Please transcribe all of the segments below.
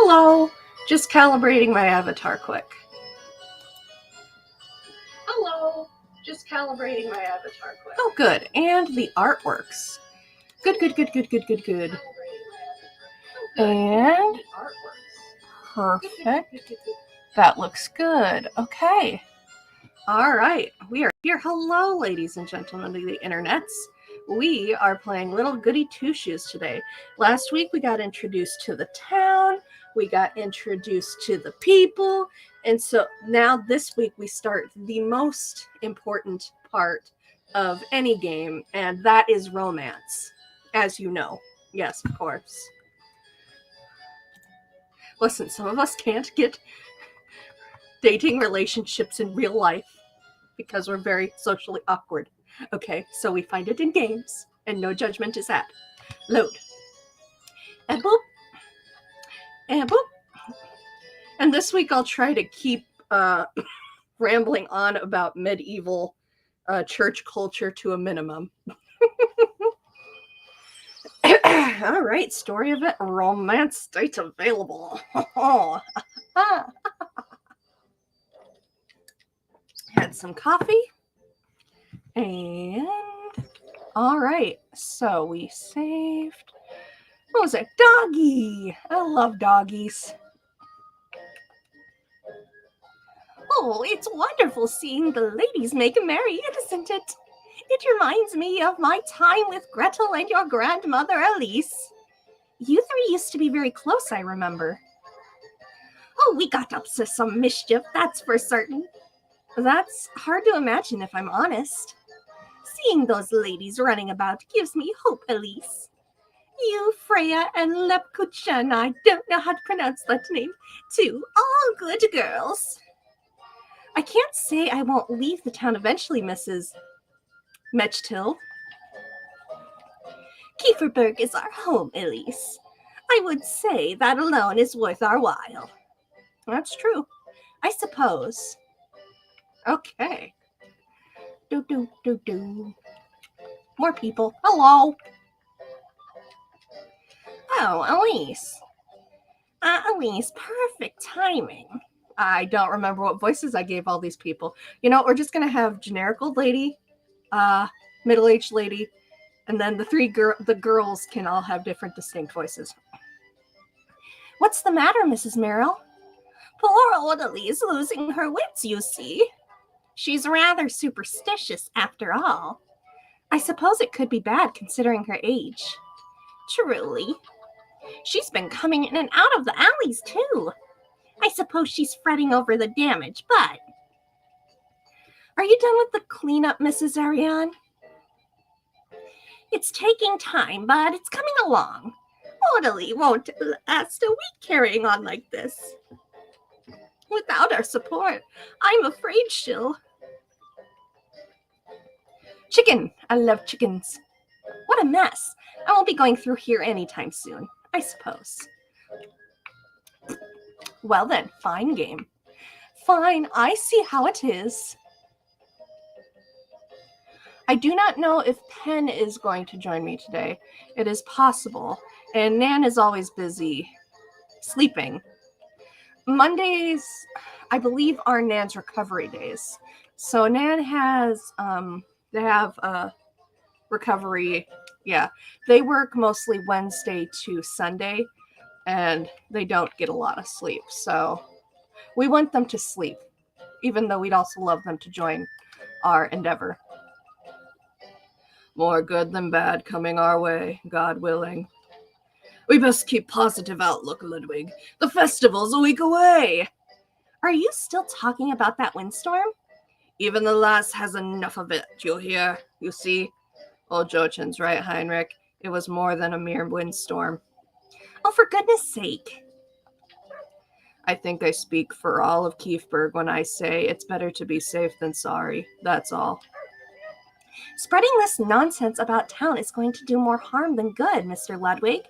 Hello, just calibrating my avatar quick. Hello, just calibrating my avatar quick. Oh, good. And the art works. Good. And perfect. That looks good. Okay. All right. We are here. Hello, ladies and gentlemen of the internets. We are playing Little Goody Two Shoes today. Last week we got introduced to the town. We got introduced to the people. And so now this week we start the most important part of any game, and that is romance, as you know. Yes, of course. Listen, some of us can't get dating relationships in real life because we're very socially awkward. Okay, so we find it in games, and no judgment is had. Load. And boop. And boop. And this week I'll try to keep rambling on about medieval church culture to a minimum. All right, story of it, romance state available. Had some coffee. And all right, so we saved. What was it? Doggy. I love doggies. Oh, it's wonderful seeing the ladies make merry, isn't it? It reminds me of my time with Gretel and your grandmother Elise. You three used to be very close, I remember. Oh, we got up to some mischief, that's for certain. That's hard to imagine, if I'm honest. Seeing those ladies running about gives me hope, Elise. You, Freya, and Lepkuchen, I don't know how to pronounce that name, too, all good girls. I can't say I won't leave the town eventually, Mrs. Mechtil. Kieferberg is our home, Elise. I would say that alone is worth our while. That's true, I suppose. Okay. Do. More people. Hello. Oh, Elise. Elise, perfect timing. I don't remember what voices I gave all these people. You know, we're just going to have generic old lady, middle-aged lady, and then the girls can all have different distinct voices. What's the matter, Mrs. Merrill? Poor old Elise losing her wits, you see. She's rather superstitious, after all. I suppose it could be bad, considering her age. Truly. She's been coming in and out of the alleys, too. I suppose she's fretting over the damage, but... Are you done with the cleanup, Mrs. Ariane? It's taking time, but it's coming along. Orderly won't last a week carrying on like this. Without our support, I'm afraid she'll... Chicken! I love chickens. What a mess. I won't be going through here anytime soon, I suppose. Well then, fine game. Fine, I see how it is. I do not know if Penn is going to join me today. It is possible. And Nan is always busy sleeping. Mondays, I believe, are Nan's recovery days. So Nan has, they have recovery. Yeah, they work mostly Wednesday to Sunday, and they don't get a lot of sleep. So we want them to sleep, even though we'd also love them to join our endeavor. More good than bad coming our way, God willing. We best keep positive outlook, Ludwig. The festival's a week away. Are you still talking about that windstorm? Even the lass has enough of it, you hear? You see? Old Jochen's right, Heinrich. It was more than a mere windstorm. Oh, for goodness sake. I think I speak for all of Kiefberg when I say it's better to be safe than sorry. That's all. Spreading this nonsense about town is going to do more harm than good, Mr. Ludwig.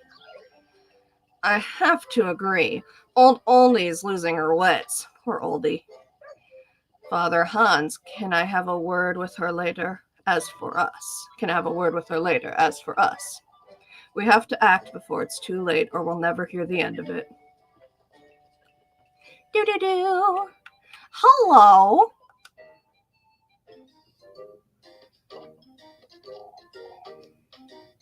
I have to agree. Old Oldie's losing her wits. Poor Oldie. Father Hans, can I have a word with her later? As for us. Can I have a word with her later? As for us. We have to act before it's too late, or we'll never hear the end of it. Do-do-do. Hello.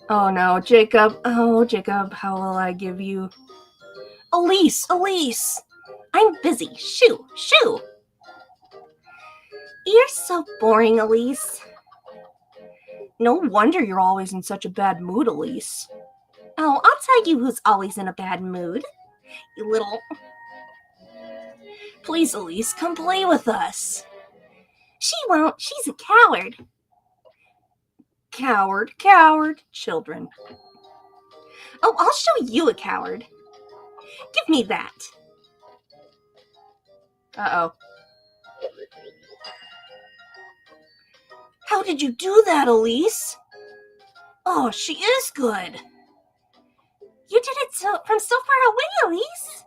Oh no, Jacob. Oh, Jacob, how will I give you? Elise. I'm busy. Shoo. You're so boring, Elise. No wonder you're always in such a bad mood, Elise. Oh, I'll tell you who's always in a bad mood. You little... Please, Elise, come play with us. She won't. She's a coward. Coward. Children. Oh, I'll show you a coward. Give me that. Uh-oh. How did you do that, Elise? Oh, she is good. You did it from so far away, Elise.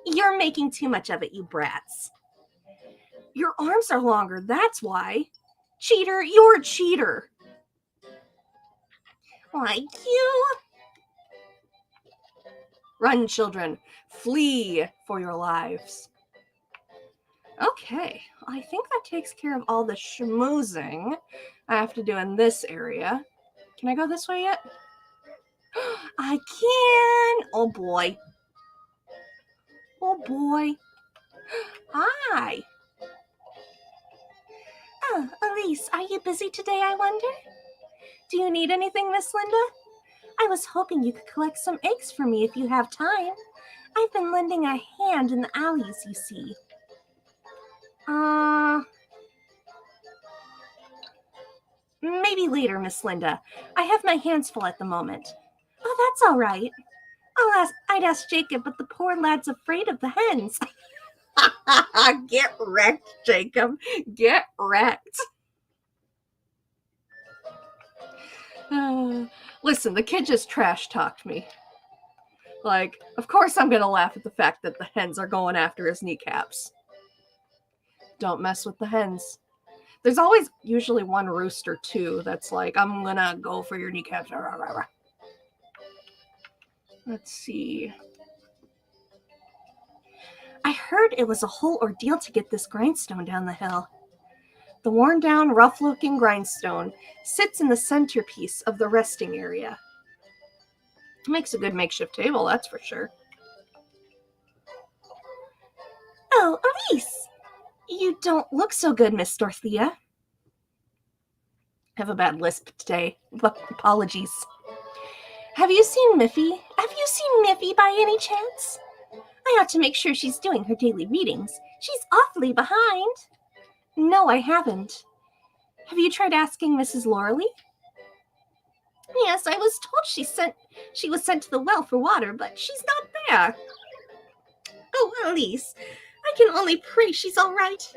You're making too much of it, you brats. Your arms are longer, that's why. Cheater, you're a cheater. Why, you... Run, children. Flee for your lives. Okay, I think that takes care of all the schmoozing I have to do in this area. Can I go this way yet? I can! Oh boy. Hi. Oh, Elise, are you busy today, I wonder? Do you need anything, Miss Linda? I was hoping you could collect some eggs for me if you have time. I've been lending a hand in the alleys, you see. Maybe later, Miss Linda. I have my hands full at the moment. Oh, that's all right. I'd ask Jacob, but the poor lad's afraid of the hens. Get wrecked, Jacob. Get wrecked. Listen, the kid just trash talked me. Like, of course I'm gonna laugh at the fact that the hens are going after his kneecaps. Don't mess with the hens. There's always usually one rooster too that's like, I'm gonna go for your kneecaps. Let's see. I heard it was a whole ordeal to get this grindstone down the hill. The worn-down, rough-looking grindstone sits in the centerpiece of the resting area. It makes a good makeshift table, that's for sure. Oh, Elise! You don't look so good, Miss Dorothea. I have a bad lisp today. Apologies. Have you seen Miffy? By any chance? I ought to make sure she's doing her daily readings. She's awfully behind. No, I haven't. Have you tried asking Mrs. Loreley? Yes, I was told she was sent to the well for water, but she's not there. Oh, Elise, I can only pray she's all right.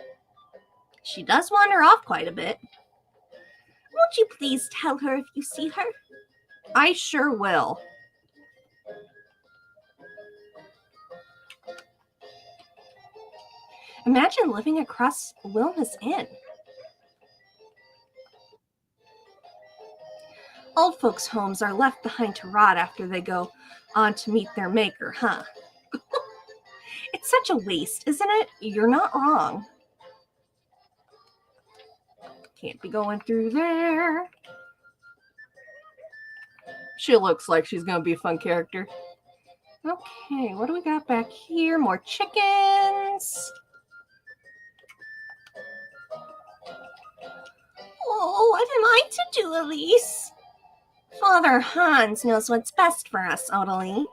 She does wander off quite a bit. Won't you please tell her if you see her? I sure will. Imagine living across Wilma's Inn. Old folks' homes are left behind to rot after they go on to meet their maker, huh? It's such a waste, isn't it? You're not wrong. Can't be going through there. She looks like she's going to be a fun character. Okay, what do we got back here? More chickens. Oh, what am I to do, Elise? Father Hans knows what's best for us, Odalie.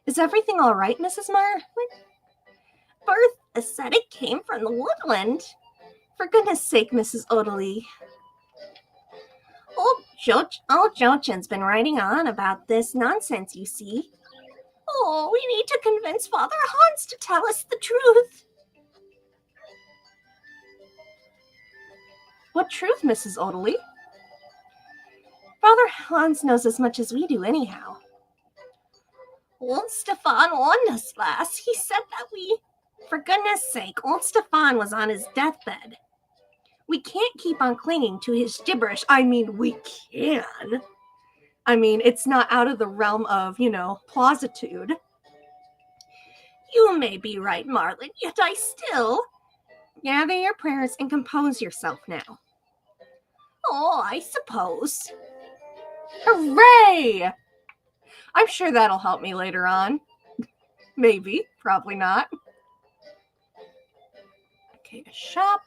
Is everything all right, Mrs. Marr? Bertha said it came from the woodland. For goodness sake, Mrs. Odalie. Old Jochen's been writing on about this nonsense, you see. Oh, we need to convince Father Hans to tell us the truth. What truth, Mrs. Odalie? Father Hans knows as much as we do anyhow. Old Stefan warned us last. He said that for goodness sake, old Stefan was on his deathbed. We can't keep on clinging to his gibberish. I mean, we can. I mean, it's not out of the realm of, plausitude. You may be right, Marlin, yet I still... Gather your prayers and compose yourself now. Oh, I suppose. Hooray! I'm sure that'll help me later on. Maybe, probably not. Okay, a shop.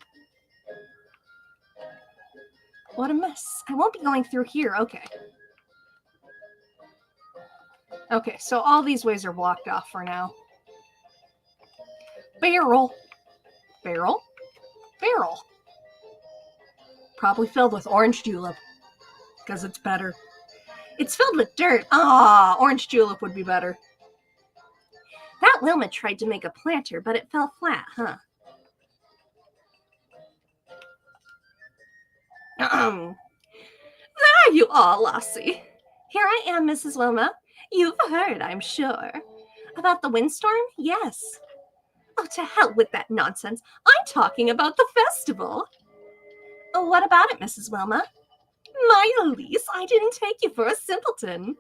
What a mess. I won't be going through here. Okay. Okay, so all these ways are blocked off for now. Barrel. Barrel. Barrel. Probably filled with orange julep. Because it's better. It's filled with dirt. Ah, orange julep would be better. That Wilma tried to make a planter, but it fell flat, huh? There you are, Lassie. Here I am, Mrs. Wilma. You've heard, I'm sure. About the windstorm? Yes. Oh, to hell with that nonsense. I'm talking about the festival. Oh, what about it, Mrs. Wilma? My Elise, I didn't take you for a simpleton.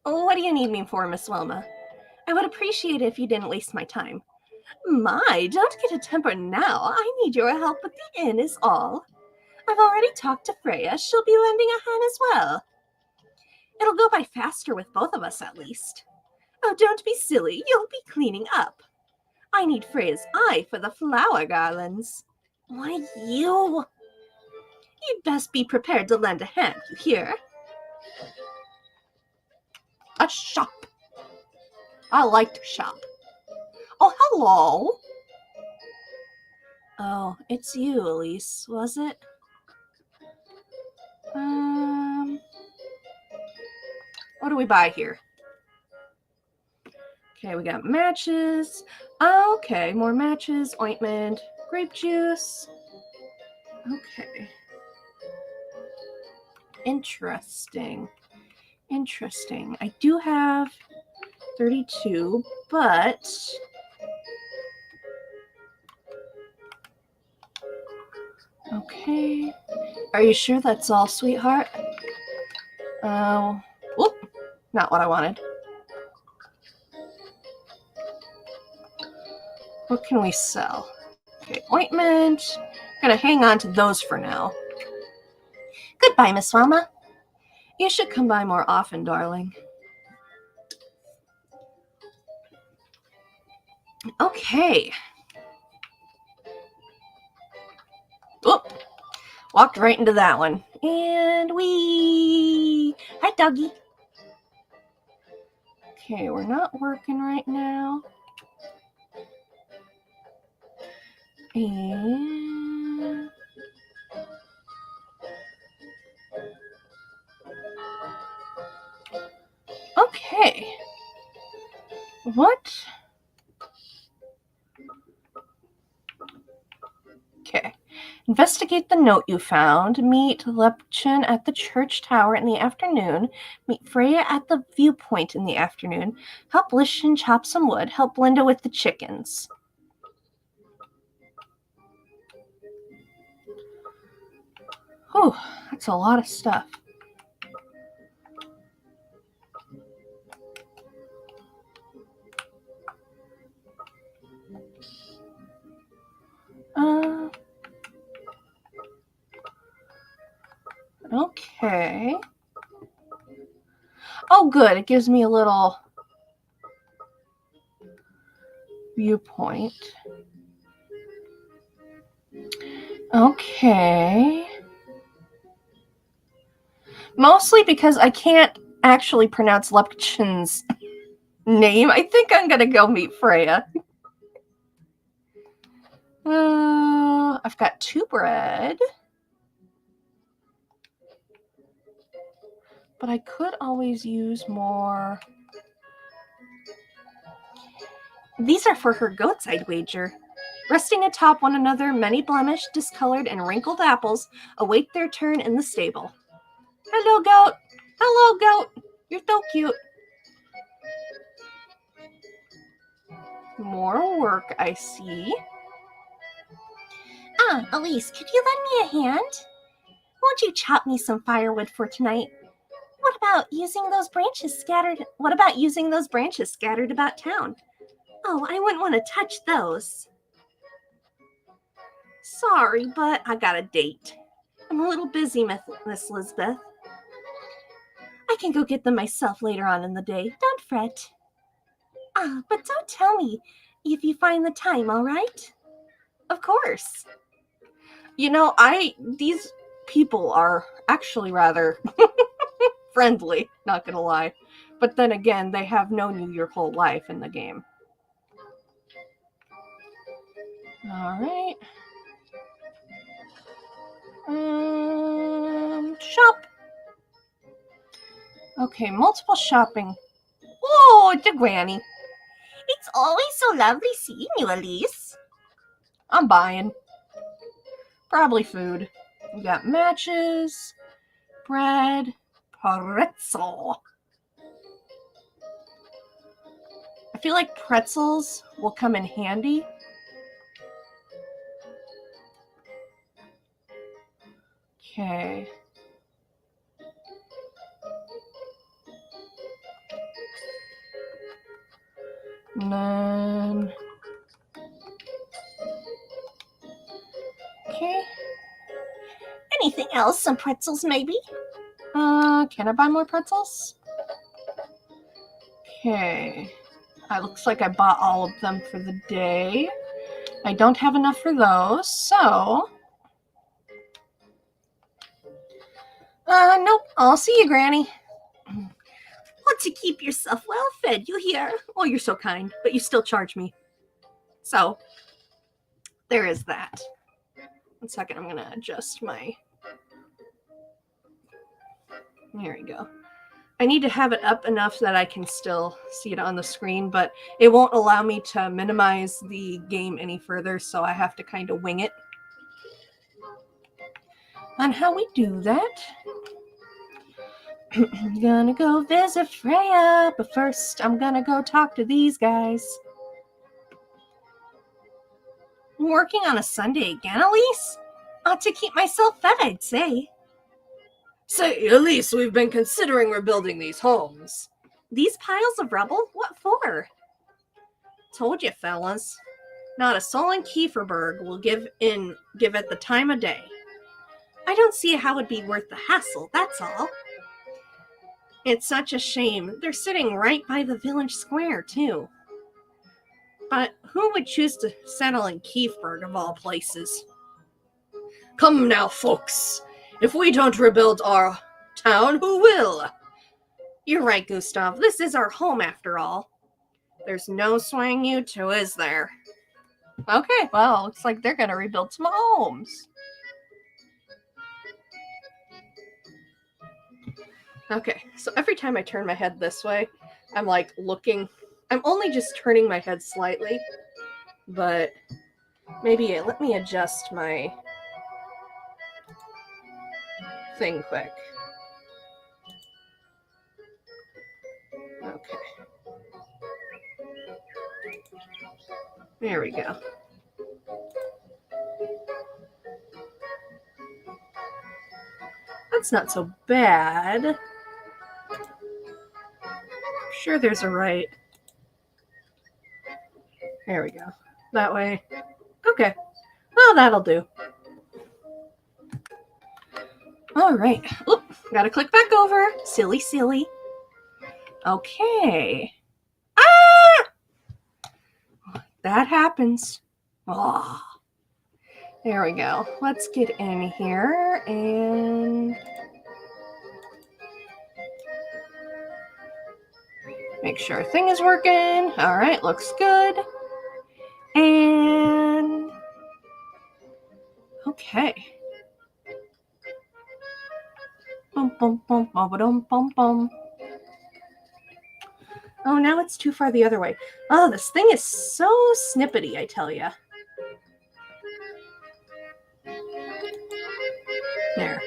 What do you need me for, Miss Wilma? I would appreciate it if you didn't waste my time. My, don't get a temper now. I need your help with the inn is all. I've already talked to Freya. She'll be lending a hand as well. It'll go by faster with both of us, at least. Oh, don't be silly. You'll be cleaning up. I need Freya's eye for the flower garlands. Why, you... You'd best be prepared to lend a hand, you hear? A shop. I like to shop. Oh, hello. Oh, it's you, Elise, was it? What do we buy here? Okay, we got matches. Okay, more matches, ointment, grape juice. Okay. Interesting. I do have 32, but... Okay. Are you sure that's all, sweetheart? Whoop. Not what I wanted. What can we sell? Okay, ointment. I'm gonna hang on to those for now. Goodbye, Miss Wilma. You should come by more often, darling. Okay. Whoop. Walked right into that one. And we... Hi, doggy. Okay, we're not working right now. And... Okay. What? Okay. Investigate the note you found. Meet Lepchin at the church tower in the afternoon. Meet Freya at the viewpoint in the afternoon. Help Lishan chop some wood. Help Linda with the chickens. Whew, that's a lot of stuff. Okay. Oh, good. It gives me a little viewpoint. Okay. Mostly because I can't actually pronounce Lepchin's name. I think I'm going to go meet Freya. I've got 2 bread. But I could always use more. These are for her goats, I'd wager. Resting atop one another, many blemished, discolored, and wrinkled apples await their turn in the stable. Hello, goat. Hello, goat. You're so cute. More work, I see. Elise, could you lend me a hand? Won't you chop me some firewood for tonight? What about using those branches scattered about town? Oh, I wouldn't want to touch those. Sorry, but I got a date. I'm a little busy, Miss Lisbeth. I can go get them myself later on in the day. Don't fret. But don't tell me if you find the time, all right? Of course. These people are actually rather friendly, not gonna lie. But then again, they have known you your whole life in the game. Alright. Shop. Okay, multiple shopping. Oh, the granny. It's always so lovely seeing you, Elise. I'm buying. Probably food. We got matches, bread, pretzel. I feel like pretzels will come in handy. Okay. And then... Okay. Anything else? Some pretzels, maybe? Can I buy more pretzels? Okay. Looks like I bought all of them for the day. I don't have enough for those, so... Nope. I'll see you, Granny. Want to keep yourself well fed, you hear? Oh, you're so kind, but you still charge me. So, there is that. 1 second, I'm gonna adjust my... There we go. I need to have it up enough that I can still see it on the screen, but it won't allow me to minimize the game any further, so I have to kind of wing it on how we do that. I'm gonna go visit Freya, but first I'm gonna go talk to these guys. Working on a Sunday again, Elise? Ought to keep myself fed, I'd say. Say, Elise, we've been considering rebuilding these homes. These piles of rubble? What for? Told you, fellas. Not a soul in Kieferberg will give it the time of day. I don't see how it'd be worth the hassle, that's all. It's such a shame. They're sitting right by the village square, too. But who would choose to settle in Kieferberg, of all places? Come now, folks. If we don't rebuild our town, who will? You're right, Gustav. This is our home, after all. There's no swaying you to, is there? Okay, well, looks like they're going to rebuild some homes. Okay, so every time I turn my head this way, I'm like looking. I'm only just turning my head slightly, but maybe let me adjust my thing quick. Okay. There we go. That's not so bad. I'm sure there's a right. There we go. That way. Okay. Well, that'll do. All right. Oop, gotta click back over. Silly, silly. Okay. That happens. Oh. There we go. Let's get in here and make sure our thing is working. All right, looks good. And okay. Bum, bum, bum, bum, bum, bum, bum. Oh, now it's too far the other way. Oh, this thing is so snippety, I tell ya. There.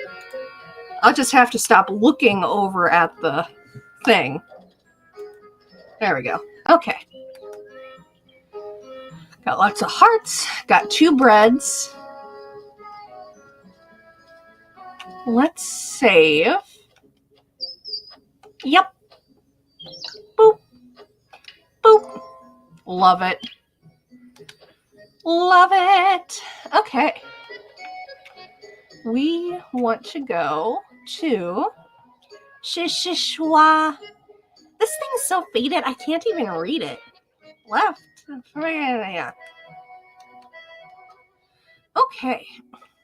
I'll just have to stop looking over at the thing. There we go. Okay. Got lots of hearts. Got 2 breads. Let's save. Yep. Boop. Boop. Love it. Love it. Okay. We want to go to Shishishwa. This thing's so faded, I can't even read it. Left. Okay.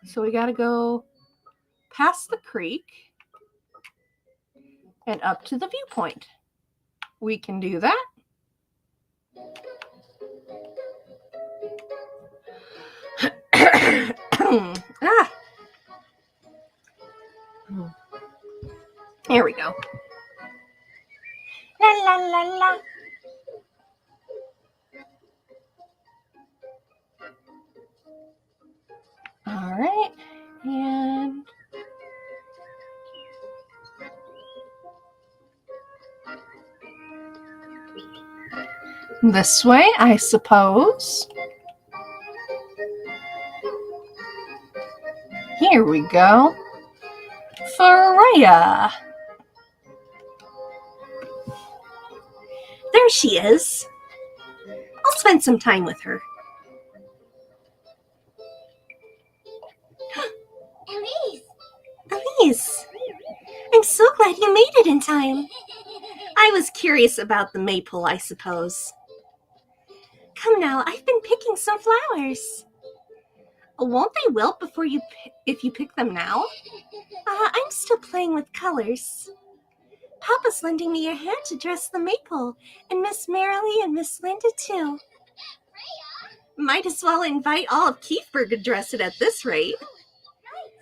So we got to go past the creek and up to the viewpoint. We can do that. Ah. Here we go. La la la la. All right. And this way, I suppose. Here we go. Freya. There she is. I'll spend some time with her. Elise, I'm so glad you made it in time. I was curious about the maple, I suppose. Come now, I've been picking some flowers. Won't they wilt before if you pick them now? I'm still playing with colors. Papa's lending me a hand to dress the maple, and Miss Marilee and Miss Linda too. Might as well invite all of Keithburg to dress it at this rate.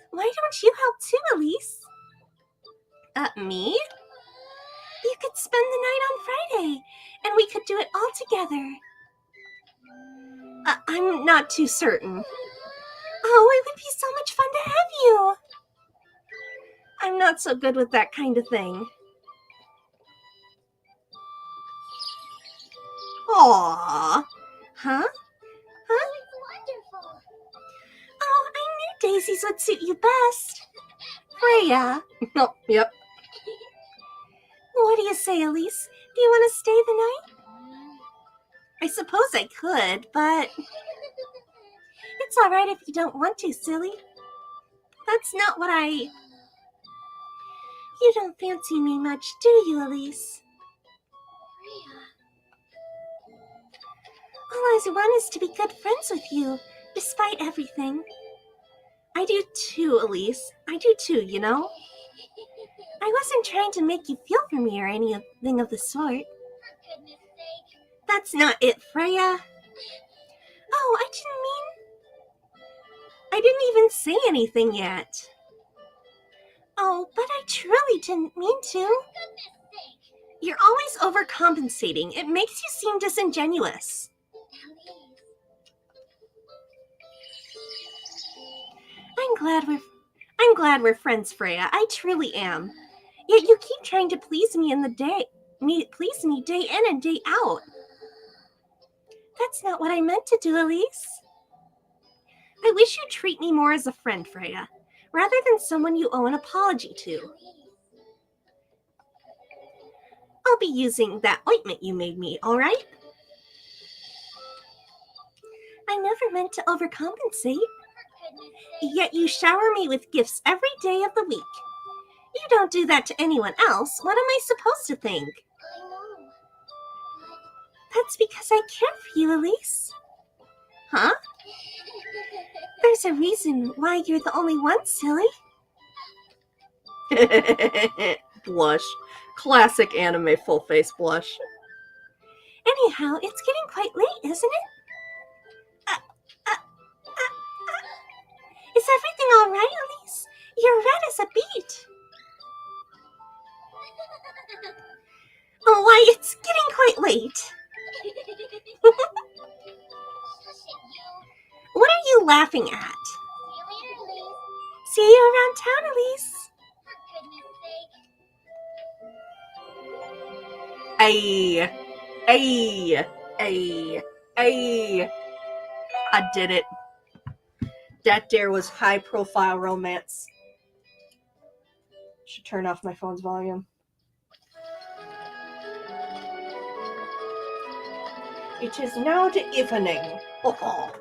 Why don't you help too, Elise? Me? You could spend the night on Friday, and we could do it all together. I'm not too certain. Oh, it would be so much fun to have you. I'm not so good with that kind of thing. Aww. Huh? Wonderful. Oh, I knew daisies would suit you best. Freya. Oh, yep. What do you say, Elise? Do you want to stay the night? I suppose I could, but it's all right if you don't want to, silly. That's not what I... You don't fancy me much, do you, Elise? All I want is to be good friends with you, despite everything. I do too, Elise. I do too, you know? I wasn't trying to make you feel for me or anything of the sort. For goodness sake. That's not it, Freya. Oh, I didn't even say anything yet. Oh, but I truly didn't mean to. For goodness sake. You're always overcompensating. It makes you seem disingenuous. I'm glad we're friends, Freya. I truly am. Yet you keep trying to please me please me day in and day out. That's not what I meant to do, Elise. I wish you'd treat me more as a friend, Freya, rather than someone you owe an apology to. I'll be using that ointment you made me, all right? I never meant to overcompensate. Yet you shower me with gifts every day of the week. You don't do that to anyone else. What am I supposed to think? I know. That's because I care for you, Elise. Huh? There's a reason why you're the only one, silly. Blush. Classic anime full-face blush. Anyhow, it's getting quite late, isn't it? Is everything all right, Elise? You're red as a beet. Oh, why, it's getting quite late. What are you laughing at? See you around town, Elise. Ay. I did it. That there was high-profile romance. Should turn off my phone's volume. It is now the evening. Oh.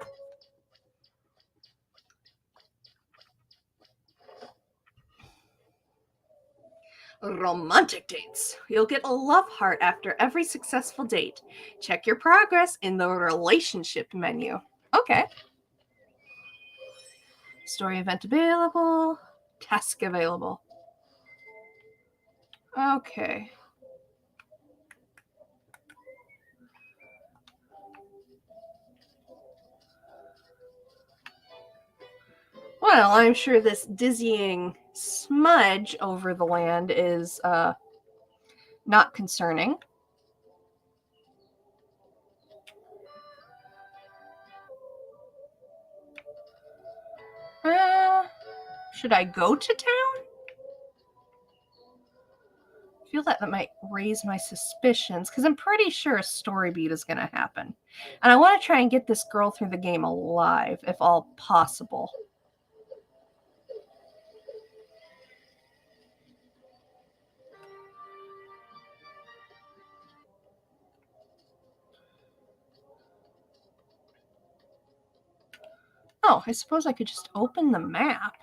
Romantic dates. You'll get a love heart after every successful date. Check your progress in the relationship menu. Okay. Story event available. Task available. Okay. Well, I'm sure this dizzying smudge over the land is not concerning. Should I go to town? I feel that might raise my suspicions because I'm pretty sure a story beat is going to happen. And I want to try and get this girl through the game alive, if all possible. Oh, I suppose I could just open the map.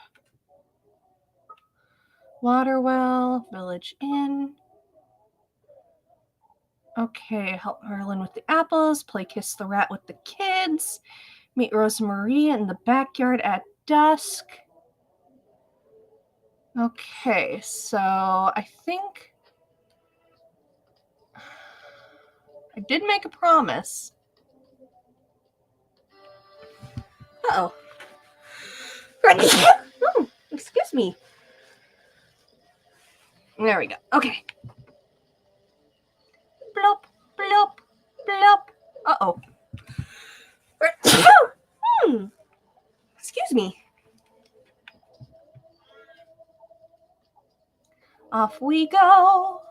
Waterwell, Village Inn. Okay, help Merlin with the apples, play Kiss the Rat with the kids, meet Rosemarie in the backyard at dusk. Okay, so I think I did make a promise. Uh-oh. Oh, excuse me. There we go. Okay. Blop, blop, blop. Uh-oh. Excuse me. Off we go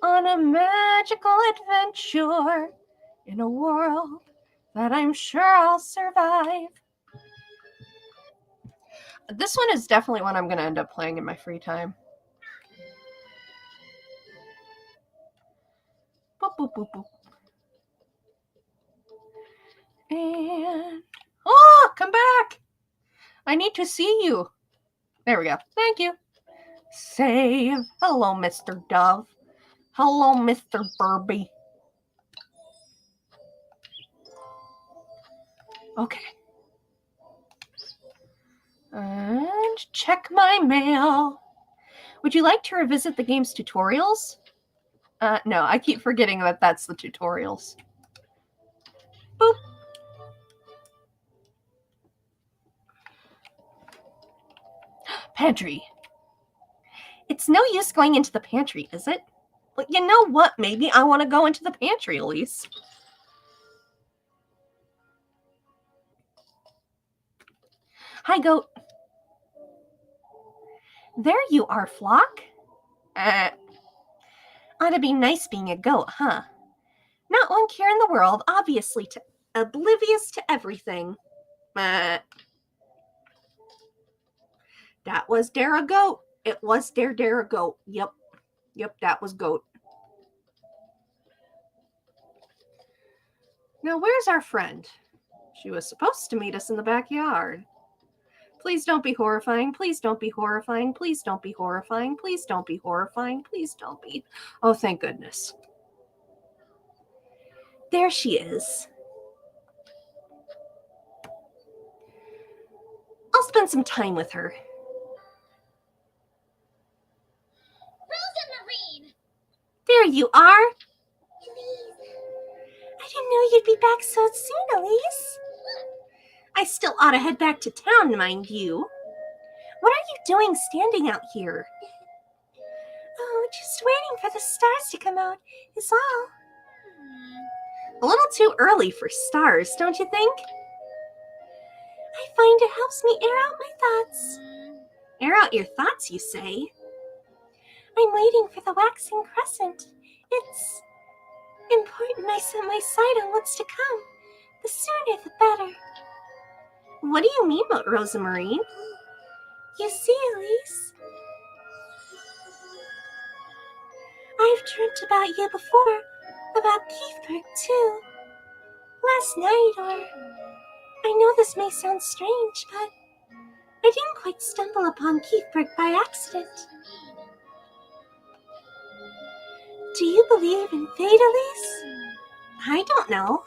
on a magical adventure in a world that I'm sure I'll survive. This one is definitely one I'm going to end up playing in my free time. Boop, boop, boop, boop. And... oh, come back! I need to see you. There we go. Thank you. Save. Hello, Mr. Dove. Hello, Mr. Burby. Okay. And check my mail. Would you like to revisit the game's tutorials? No, I keep forgetting that that's the tutorials. Boop. Pantry. It's no use going into the pantry, is it? Well, you know what? Maybe I want to go into the pantry, Elise. Hi, goat. There you are, Flock. Ought to be nice being a goat, huh? Not one care in the world, obviously oblivious to everything. That was Dare a Goat. It was Dare a Goat. Yep, that was Goat. Now, where's our friend? She was supposed to meet us in the backyard. Please don't be horrifying. Please don't be horrifying. Please don't be horrifying. Please don't be horrifying. Please don't be. Oh, thank goodness. There she is. I'll spend some time with her. Rosemarie! There you are. Elise. I didn't know you'd be back so soon, Elise. I still ought to head back to town, mind you. What are you doing standing out here? Oh, just waiting for the stars to come out, is all. A little too early for stars, don't you think? I find it helps me air out my thoughts. Air out your thoughts, you say? I'm waiting for the waxing crescent. It's important I set my sight on what's to come. The sooner the better. What do you mean, Rosemarie? You see, Elise, I've dreamt about you before, about Keithburg, too. Last night, or... I know this may sound strange, but I didn't quite stumble upon Keithbrick by accident. Do you believe in fate, Elise? I don't know.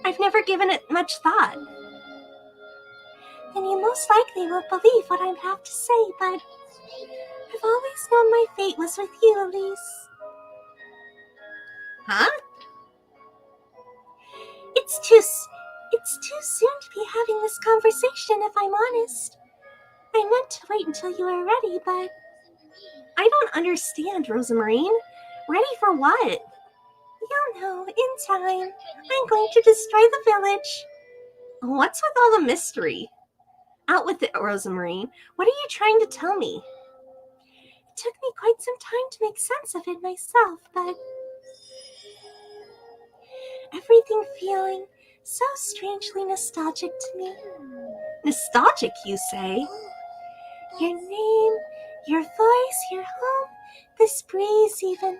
I've never given it much thought. Then you most likely won't believe what I have to say, but I've always known my fate was with you, Elise. Huh? It's too soon to be having this conversation, if I'm honest. I meant to wait until you were ready, but... I don't understand, Rosamarine. Ready for what? You'll know, in time. I'm going to destroy the village. What's with all the mystery? Out with it, Rosamarine. What are you trying to tell me? It took me quite some time to make sense of it myself, but... everything feeling so strangely nostalgic to me. Nostalgic, you say? Your name, your voice, your home, this breeze even.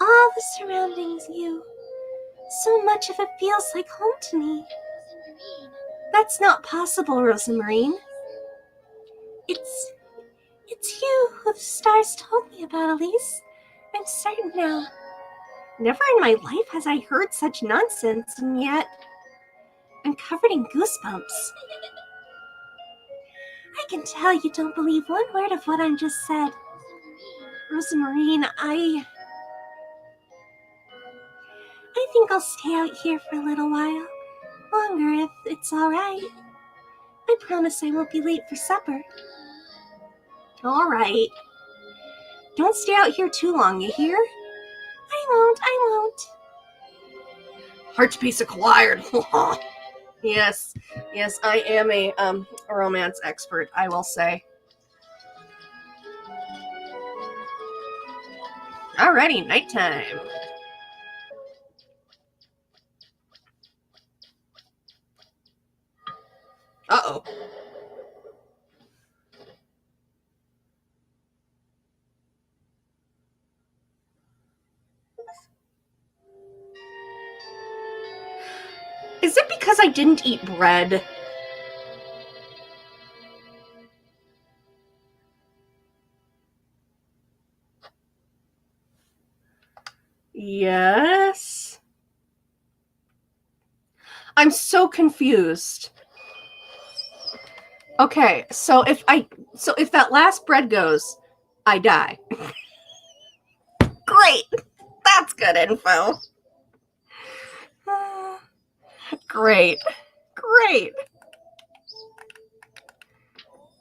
All the surroundings, you. So much of it feels like home to me. That's not possible, Rosamarine. It's you who the stars told me about, Elise. I'm certain now. Never in my life has I heard such nonsense, and yet I'm covered in goosebumps. I can tell you don't believe one word of what I just said. Rosamarine, I think I'll stay out here for a little while. Longer if it's all right. I promise I won't be late for supper. All right. Don't stay out here too long, you hear? I won't. Heart piece acquired. Yes, I am a romance expert, I will say. Alrighty, nighttime. Uh-oh. Is it because I didn't eat bread? Yes. I'm so confused. Okay, so if that last bread goes, I die. Great. That's good info. Great.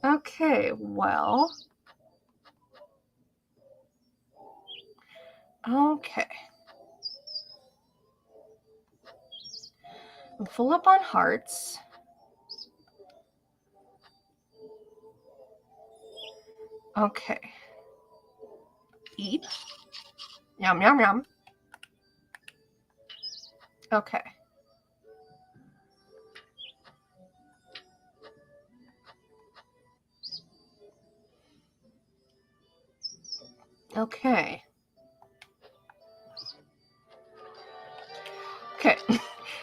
Okay, well. Okay. I'm full up on hearts. Okay. Eat. Yum, yum, yum. Okay. Okay.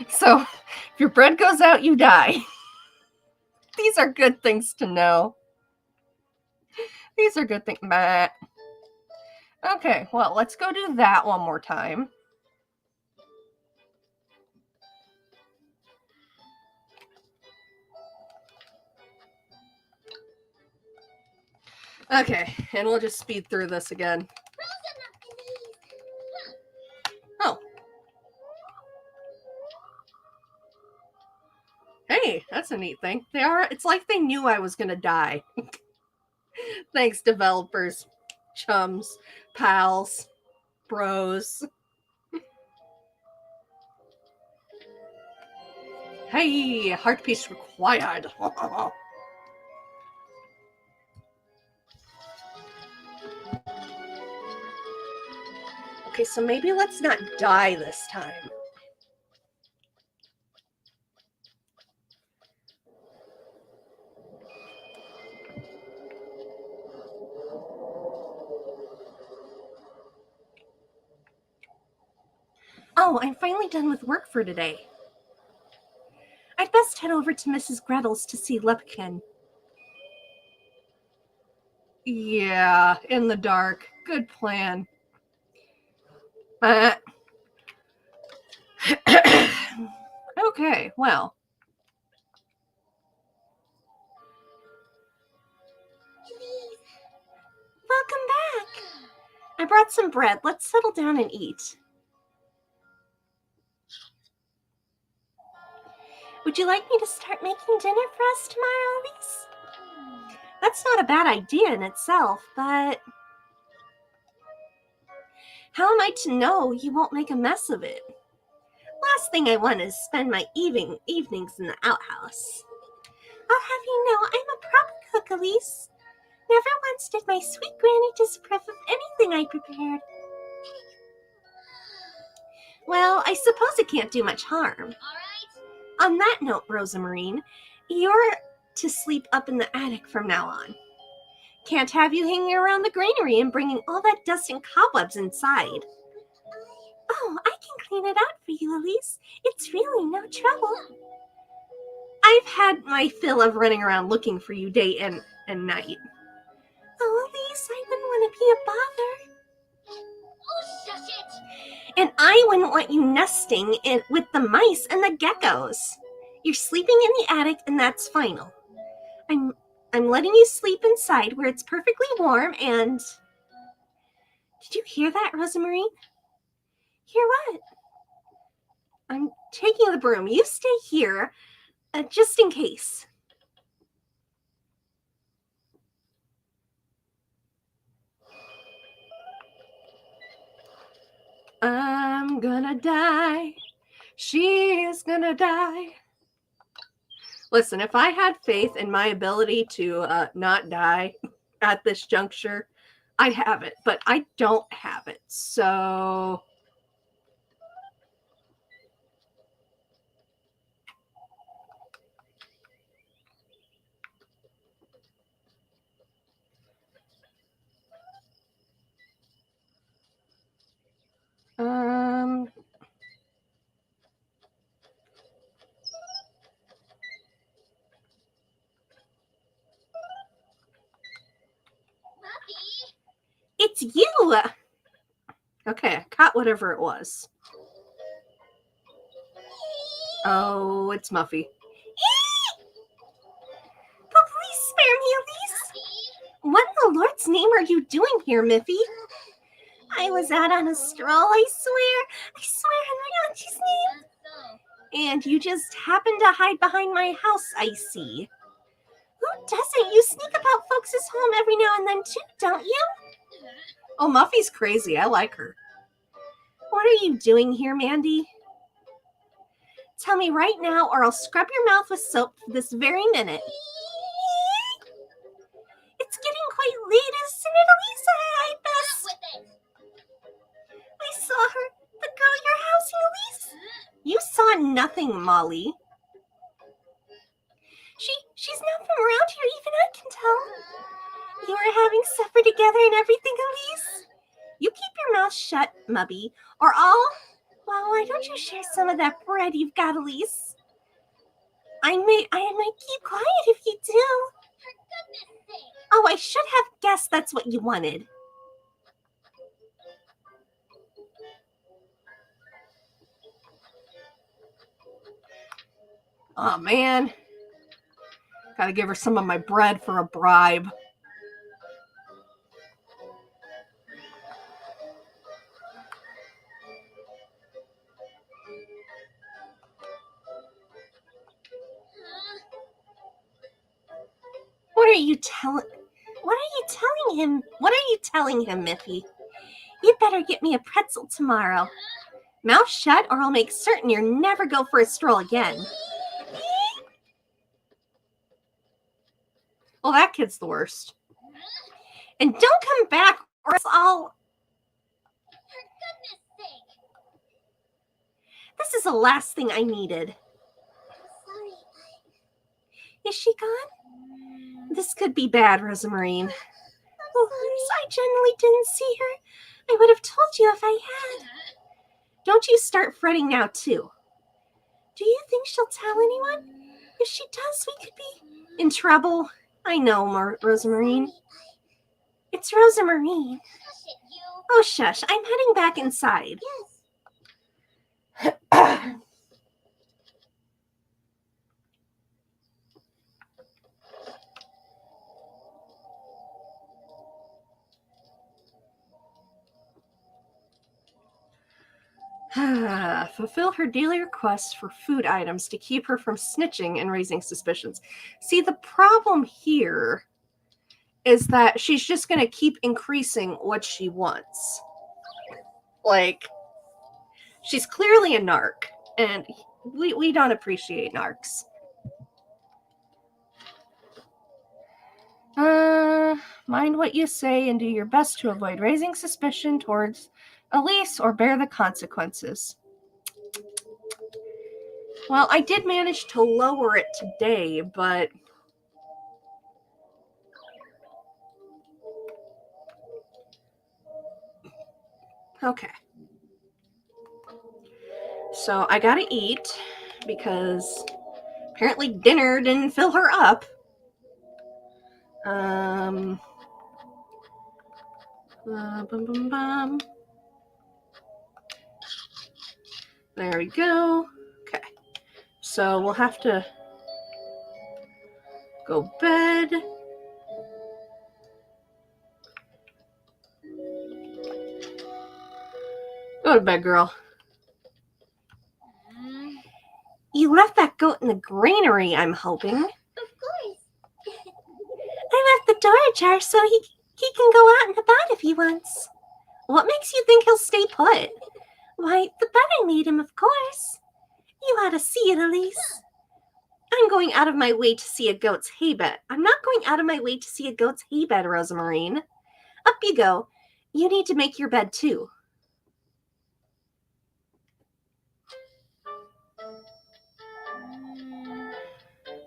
So, if your bread goes out, you die. These are good things to know. These are good things. Okay, well, let's go do that one more time. Okay, and we'll just speed through this again. Oh. Hey, that's a neat thing. It's like they knew I was gonna die. Thanks, developers, chums, pals, bros. Hey, heart piece required. Okay, so maybe let's not die this time. Oh, I'm finally done with work for today. best head over to Mrs. Gretel's to see Lepkin. Yeah, in the dark. Good plan. Okay, well. Please. Welcome back. I brought some bread. Let's settle down and eat. Would you like me to start making dinner for us tomorrow, Elise? That's not a bad idea in itself, but how am I to know you won't make a mess of it? Last thing I want is spend my evenings in the outhouse. I'll have you know I'm a proper cook, Elise. Never once did my sweet granny disapprove of anything I prepared. Well, I suppose it can't do much harm. All right. On that note, Rosa Marine, you're to sleep up in the attic from now on. Can't have you hanging around the granary and bringing all that dust and cobwebs inside. Oh, I can clean it out for you, Elise. It's really no trouble. I've had my fill of running around looking for you day and night. Oh, Elise, I wouldn't want to be a bother. Oh, shush it. And I wouldn't want you nesting with the mice and the geckos. You're sleeping in the attic, and that's final. I'm letting you sleep inside where it's perfectly warm and... Did you hear that, Rosa Marie? Hear what? I'm taking the broom. You stay here, just in case. I'm gonna die. She is gonna die. Listen, if I had faith in my ability to not die at this juncture, I'd have it, but I don't have it. So it's you. Okay, I caught whatever it was. Oh, it's Muffy. Please spare me, Elise. What in the Lord's name are you doing here, Miffy? I was out on a stroll, I swear in my auntie's name. And you just happened to hide behind my house, I see. Who doesn't? You sneak about folks' home every now and then too, don't you? Oh, Muffy's crazy. I like her. What are you doing here, Mandy? Tell me right now or I'll scrub your mouth with soap this very minute. It's getting quite late, isn't it, Elisa? I best... I saw her. The girl you're housing, Elise? You saw nothing, Molly. She's not from around here, even I can tell. You were having supper together and everything, Elise? You keep your mouth shut, Mubby, or I'll... Well, why don't you share some of that bread you've got, Elise? I might keep quiet if you do. For goodness sake. Oh, I should have guessed that's what you wanted. Oh, man. Gotta give her some of my bread for a bribe. What are you telling him? What are you telling him, Miffy? You'd better get me a pretzel tomorrow. Mouth shut or I'll make certain you never go for a stroll again. Well, that kid's the worst. And don't come back or else I'll... For goodness sake. This is the last thing I needed. Sorry. Is she gone? This could be bad, Rosamarine. Oh, I generally didn't see her. I would have told you if I had. Don't you start fretting now, too. Do you think she'll tell anyone? If she does, we could be in trouble. I know, Rosamarine. It's Rosamarine. Shush it, you. Oh, shush. I'm heading back inside. Yes. Fulfill her daily request for food items to keep her from snitching and raising suspicions. See, the problem here is that she's just going to keep increasing what she wants. Like, she's clearly a narc, and we don't appreciate narcs. Mind what you say and do your best to avoid raising suspicion towards Elise or bear the consequences. Well, I did manage to lower it today, but okay. So I gotta eat because apparently dinner didn't fill her up. Bum, bum, bum. There we go. Okay. So we'll have to go bed. Go to bed, girl. You left that goat in the granary, I'm hoping. Of course. I left the door ajar so he can go out and about if he wants. What makes you think he'll stay put? Why, the bed I made him, of course. You ought to see it, Elise. I'm going out of my way to see a goat's hay bed. I'm not going out of my way to see a goat's hay bed, Rosamarine. Up you go. You need to make your bed, too.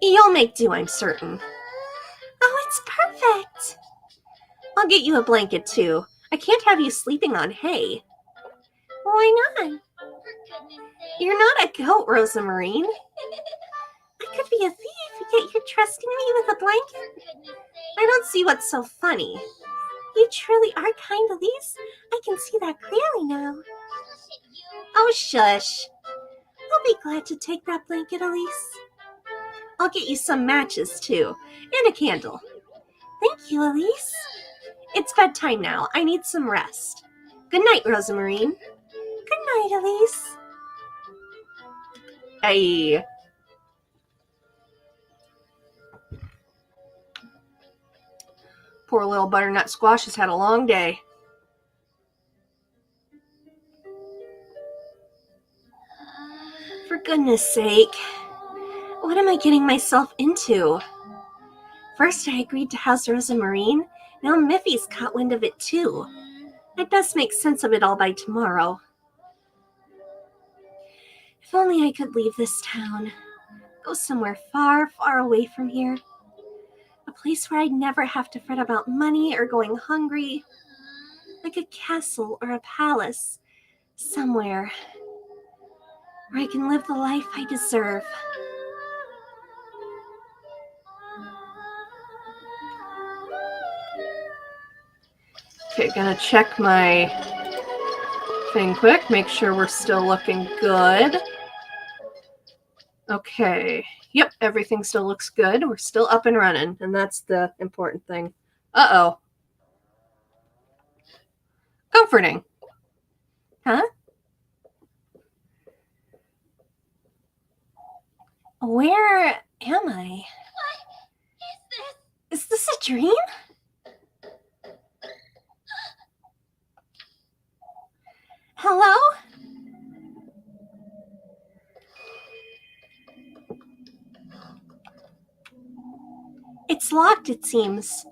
You'll make do, I'm certain. Oh, it's perfect. I'll get you a blanket, too. I can't have you sleeping on hay. Why not? For goodness sake. You're not a goat, Rosamarine. I could be a thief, yet you're trusting me with a blanket? For goodness sake. I don't see what's so funny. You truly are kind, Elise. I can see that clearly now. Shush it, you. Oh, shush. I'll be glad to take that blanket, Elise. I'll get you some matches, too, and a candle. Thank you, Elise. It's bedtime now. I need some rest. Good night, Rosamarine. Good night, Elise. Hey. Poor little butternut squash has had a long day. For goodness sake. What am I getting myself into? First I agreed to house Rosamarine. Now Miffy's caught wind of it too. I'd best make sense of it all by tomorrow. If only I could leave this town. Go somewhere far, far away from here. A place where I'd never have to fret about money or going hungry. Like a castle or a palace. Somewhere where I can live the life I deserve. Okay, gonna check my thing quick, make sure we're still looking good. Okay, yep, everything still looks good. We're still up and running, and that's the important thing. Uh-oh. Comforting. Huh? Where am I? What is this? Is this a dream? Hello? It's locked, it seems.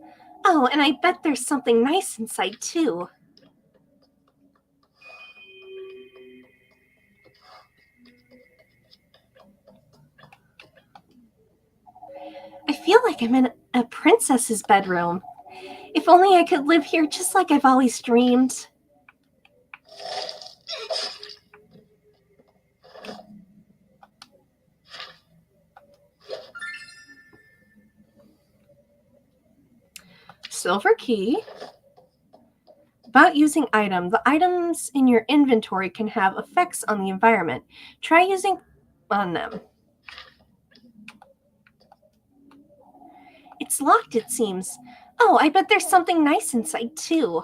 Oh, and I bet there's something nice inside, too. I feel like I'm in a princess's bedroom. If only I could live here just like I've always dreamed. silver key. About using item. The items in your inventory can have effects on the environment. Try using on them. It's locked, it seems. Oh, I bet there's something nice inside, too.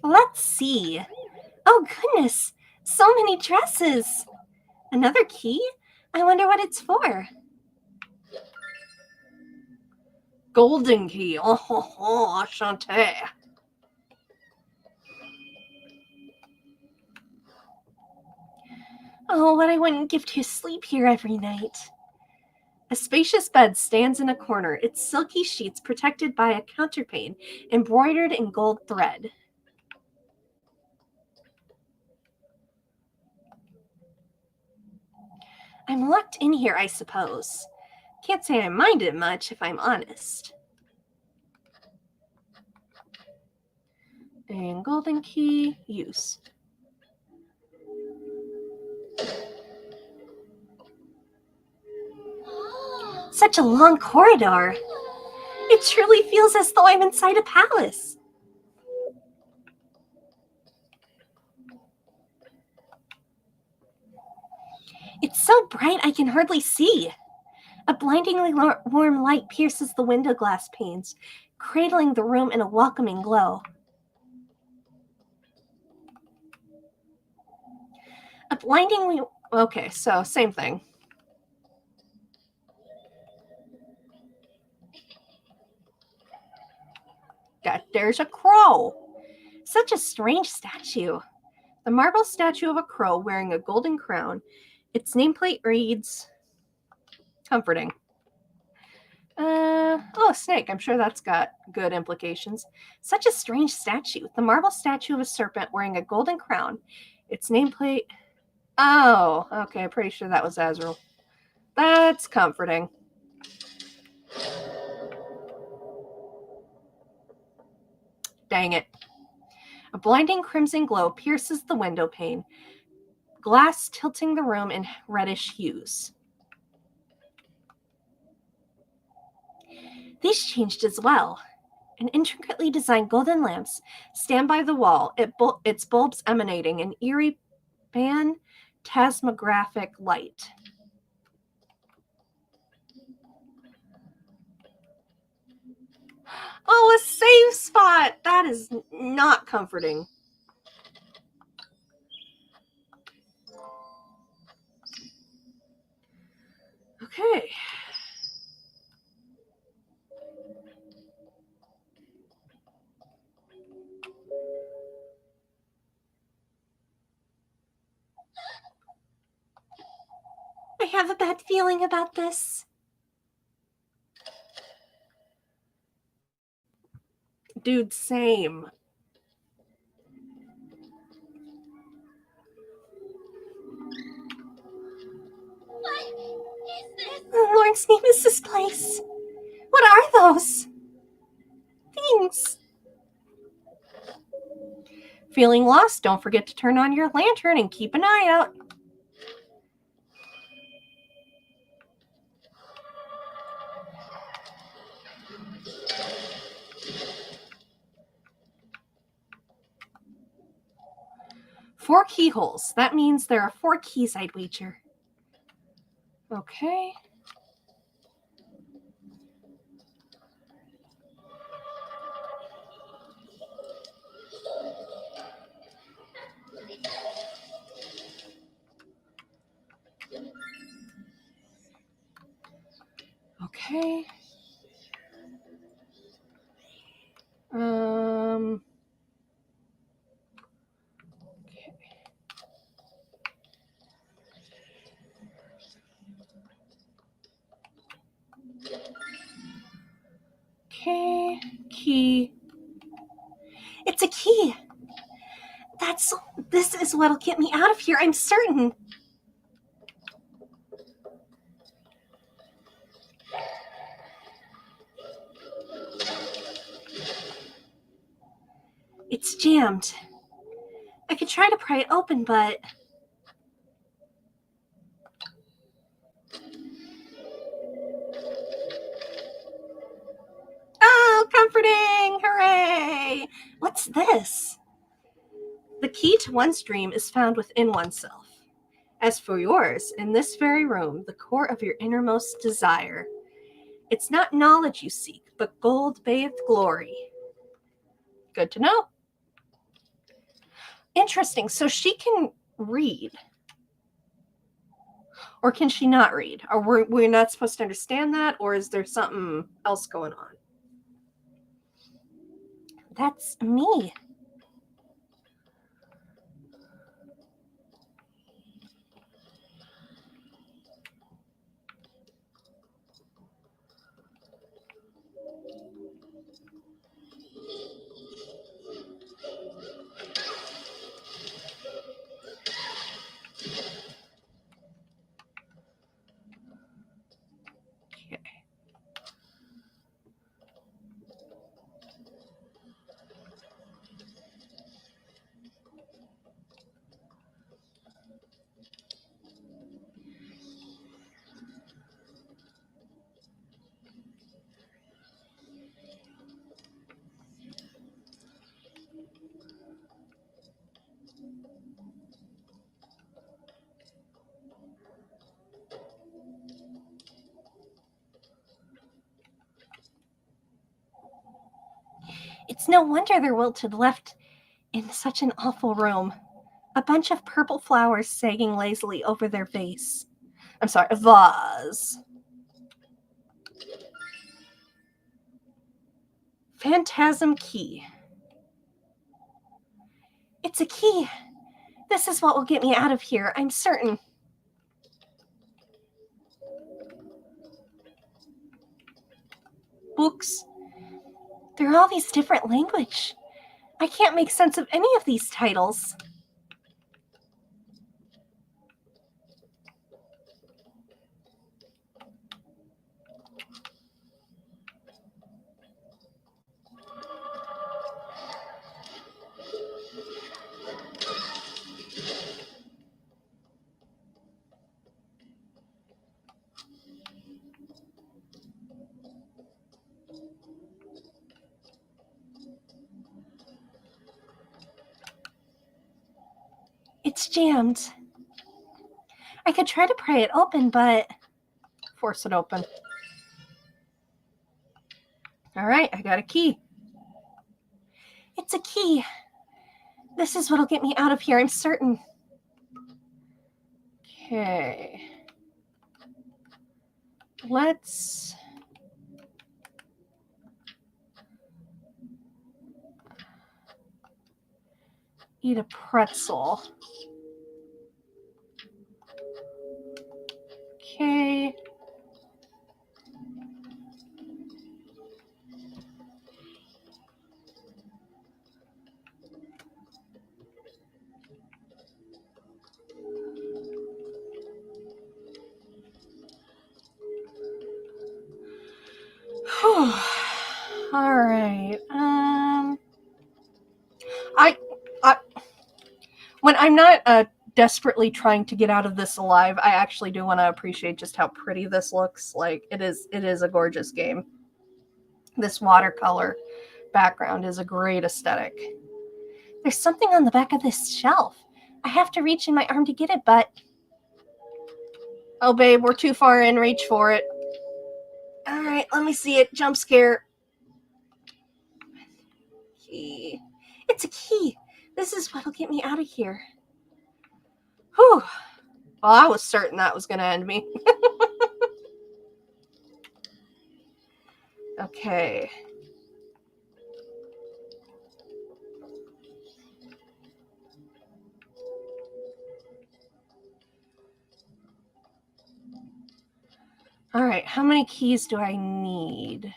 Let's see. Oh, goodness. So many dresses. Another key? I wonder what it's for. Golden key. Oh, ho, ho, enchanté. Oh, what I wouldn't give to sleep here every night. A spacious bed stands in a corner, its silky sheets protected by a counterpane embroidered in gold thread. I'm locked in here, I suppose. Can't say I mind it much if I'm honest. And golden key, use. Such a long corridor. It truly feels as though I'm inside a palace. It's so bright I can hardly see. A blindingly warm light pierces the window glass panes, cradling the room in a welcoming glow. A blindingly... Okay, so same thing. There's a crow. Such a strange statue. The marble statue of a crow wearing a golden crown. Its nameplate reads... Comforting. Oh, snake. I'm sure that's got good implications. Such a strange statue. The marble statue of a serpent wearing a golden crown. Its nameplate... Oh, okay. Pretty sure that was Azrael. That's comforting. Dang it. A blinding crimson glow pierces the window pane, glass tilting the room in reddish hues. These changed as well. And intricately designed golden lamps stand by the wall, its bulbs emanating an eerie phantasmographic light. Oh, a safe spot! That is not comforting. Okay. I have a bad feeling about this. Dude, same. What is this? Lawrence Nemus's place. What are those things? Feeling lost? Don't forget to turn on your lantern and keep an eye out. Four keyholes. That means there are 4 keys, I'd wager. Okay. Okay. Okay. Key. It's a key. This is what'll get me out of here, I'm certain. It's jammed. I could try to pry it open, but... Oh, comforting! Hooray! What's this? The key to one's dream is found within oneself. As for yours, in this very room, the core of your innermost desire. It's not knowledge you seek, but gold-bathed glory. Good to know. Interesting. So she can read. Or can she not read? Or we're not supposed to understand that? Or is there something else going on? That's me. It's no wonder they're wilted left in such an awful room. A bunch of purple flowers sagging lazily over their vase. I'm sorry, a vase. Phantasm key. It's a key. This is what will get me out of here, I'm certain. Books. There are all these different language. I can't make sense of any of these titles. It's jammed. I could try to pry it open, but... Force it open. All right, I got a key. It's a key. This is what'll get me out of here, I'm certain. Okay. Let's... eat a pretzel. Okay. All right. I when I'm not desperately trying to get out of this alive, I actually do want to appreciate just how pretty this looks. Like it is a gorgeous game. This watercolor background is a great aesthetic. There's something on the back of this shelf. I have to reach in my arm to get it, but... Oh, babe, we're too far in. Reach for it. All right, let me see it. Jump scare. Key. It's a key. This is what'll get me out of here. Whew. Well, I was certain that was going to end me. Okay. All right, how many keys do I need?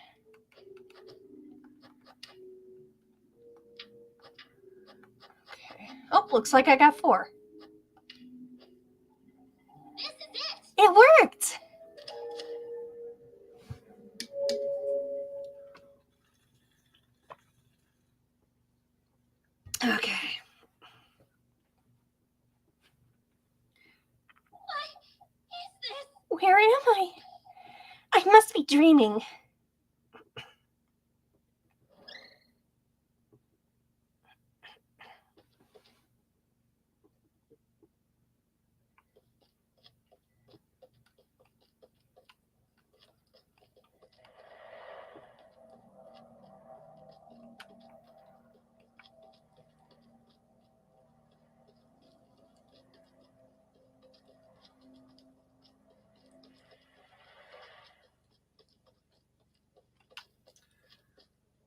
Okay. Oh, looks like I got 4. This is it! It worked! Okay. Where am I? I must be dreaming.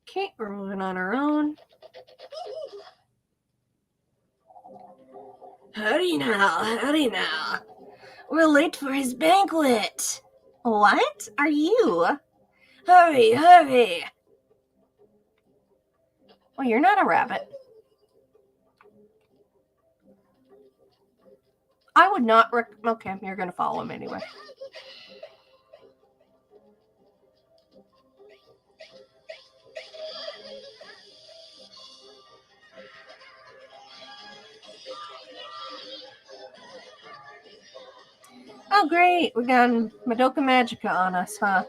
Okay, we're moving on our own. Howdy now. We're late for his banquet. What are you? Hurry. Well, you're not a rabbit. I would not okay, you're going to follow him anyway. Oh, great. We got Madoka Magica on us, huh?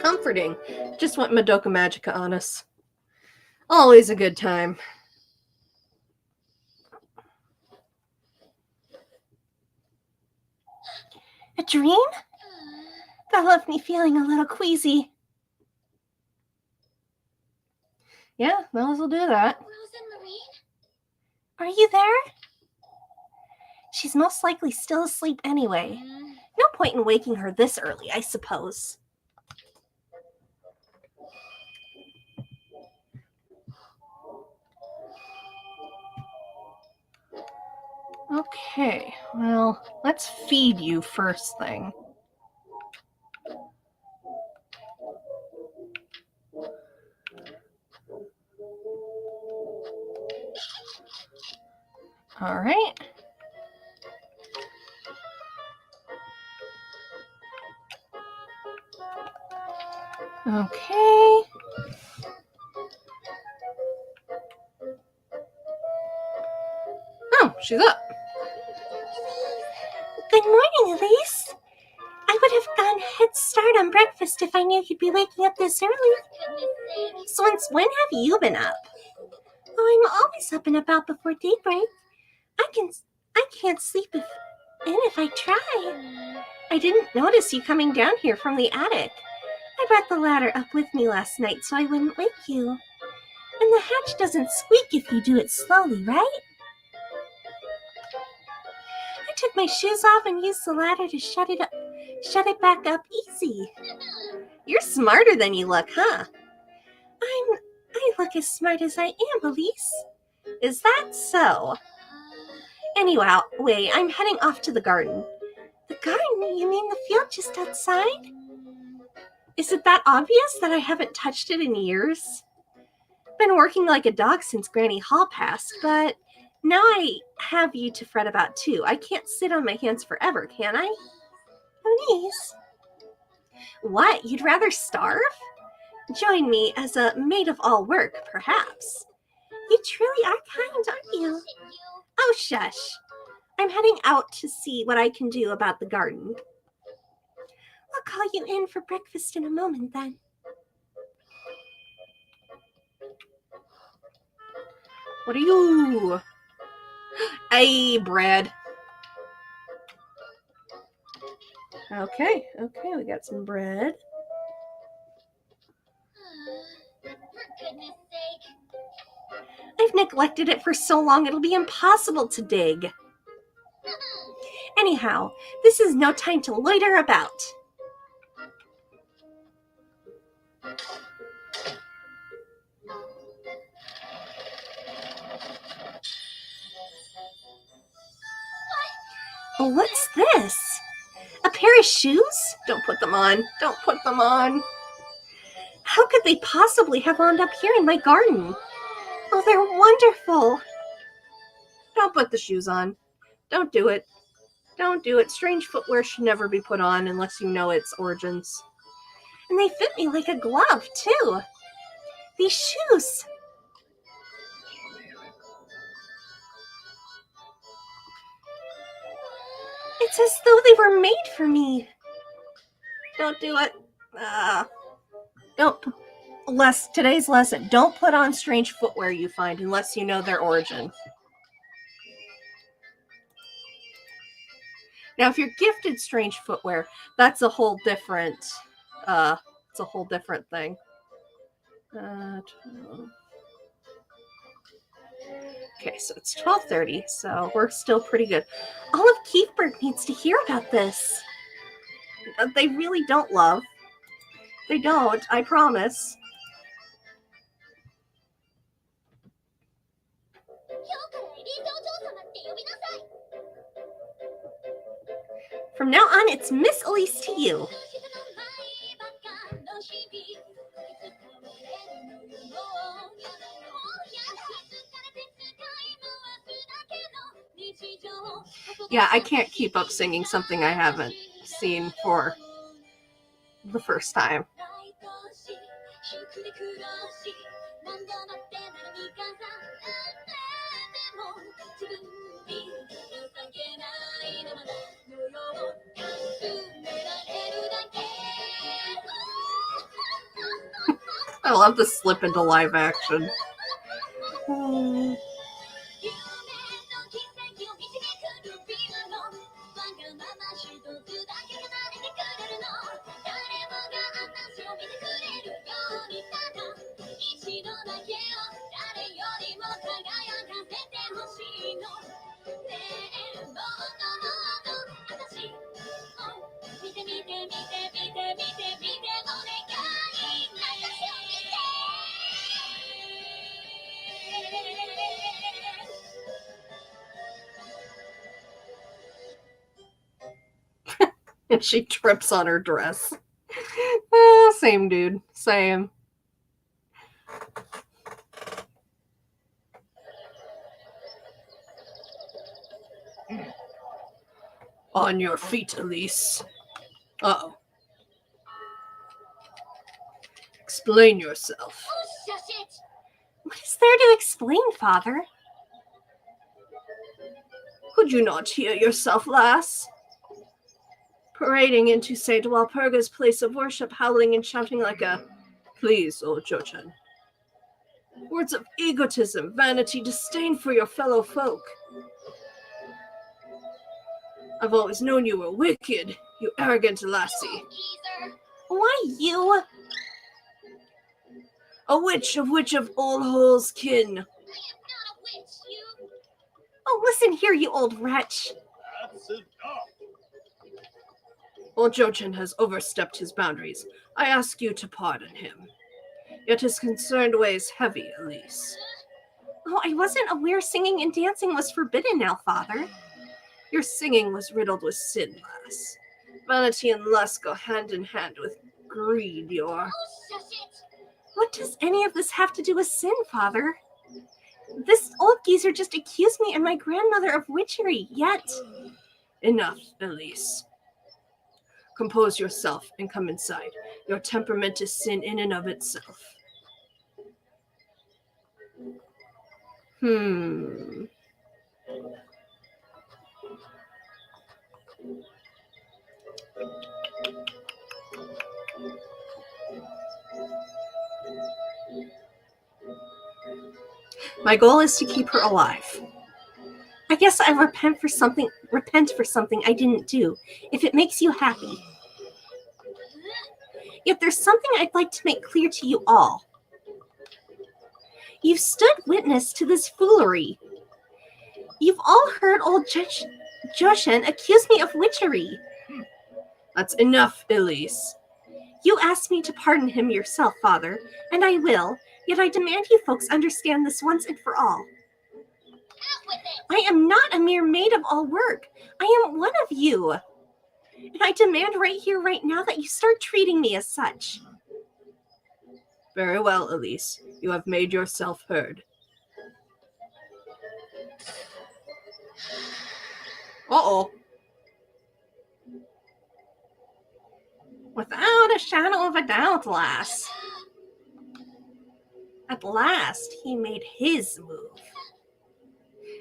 Comforting. Just went Madoka Magica on us. Always a good time. A dream? That left me feeling a little queasy. Yeah, those will do that. Rose and Marine? Are you there? She's most likely still asleep anyway. No point in waking her this early, I suppose. Okay, well, let's feed you first thing. All right. Okay. Oh, she's up. Good morning, Elise. I would have gone head start on breakfast if I knew you'd be waking up this early. So since when have you been up? Oh, I'm always up and about before daybreak. I can't sleep if I try. I didn't notice you coming down here from the attic. I brought the ladder up with me last night so I wouldn't wake you. And the hatch doesn't squeak if you do it slowly, right? I took my shoes off and used the ladder to shut it back up easy. You're smarter than you look, huh? I look as smart as I am, Elise. Is that so? Anyway, I'm heading off to the garden. The garden? You mean the field just outside? Is it that obvious that I haven't touched it in years? Been working like a dog since Granny Hall passed, but now I have you to fret about too. I can't sit on my hands forever, can I? Please. What? You'd rather starve? Join me as a maid of all work, perhaps. You truly are kind, aren't you? Oh, shush. I'm heading out to see what I can do about the garden. I'll call you in for breakfast in a moment, then. What are you? Hey, bread. Okay, we got some bread. For goodness sake. I've neglected it for so long it'll be impossible to dig. Anyhow, this is no time to loiter about. What's this? A pair of shoes? Don't put them on. How could they possibly have wound up here in my garden? Oh, they're wonderful. Don't put the shoes on. Don't do it. Strange footwear should never be put on unless you know its origins. And they fit me like a glove, too. These shoes. It's as though they were made for me. Don't do it. Don't. Today's lesson. Don't put on strange footwear you find unless you know their origin. Now, if you're gifted strange footwear, that's a whole different. It's a whole different thing. Okay, so it's 12:30, so we're still pretty good. All of Keithburg needs to hear about this. They really don't, love. They don't, I promise. From now on, it's Miss Elise to you. Yeah, I can't keep up singing something I haven't seen for the first time. I love the slip into live action. And she trips on her dress. Same, dude. Same. On your feet, Elise. Uh-oh. Explain yourself. What is there to explain, Father? Could you not hear yourself, lass? Parading into St. Walpurga's place of worship, howling and shouting like a, please, old Jochan. Words of egotism, vanity, disdain for your fellow folk. I've always known you were wicked, you arrogant lassie. Why you? A witch of Old Hole's kin. I am not a witch, you. Oh, listen here, you old wretch. That's enough. Old Jochan has overstepped his boundaries. I ask you to pardon him. Yet his concerned ways heavy, Elise. Oh, I wasn't aware singing and dancing was forbidden now, Father. Your singing was riddled with sin, lass. Vanity and lust go hand in hand with greed, your... What does any of this have to do with sin, Father? This old geezer just accused me and my grandmother of witchery, yet... Enough, Elise. Compose yourself and come inside. Your temperament is sin in and of itself. My goal is to keep her alive. I guess I repent for something I didn't do, if it makes you happy. Yet there's something I'd like to make clear to you all. You've stood witness to this foolery. You've all heard old Joshin accuse me of witchery. That's enough, Elise. You asked me to pardon him yourself, Father, and I will, yet I demand you folks understand this once and for all. I am not a mere maid of all work. I am one of you. And I demand right here, right now, that you start treating me as such. Very well, Elise. You have made yourself heard. Uh-oh. Without a shadow of a doubt, lass. At last, he made his move.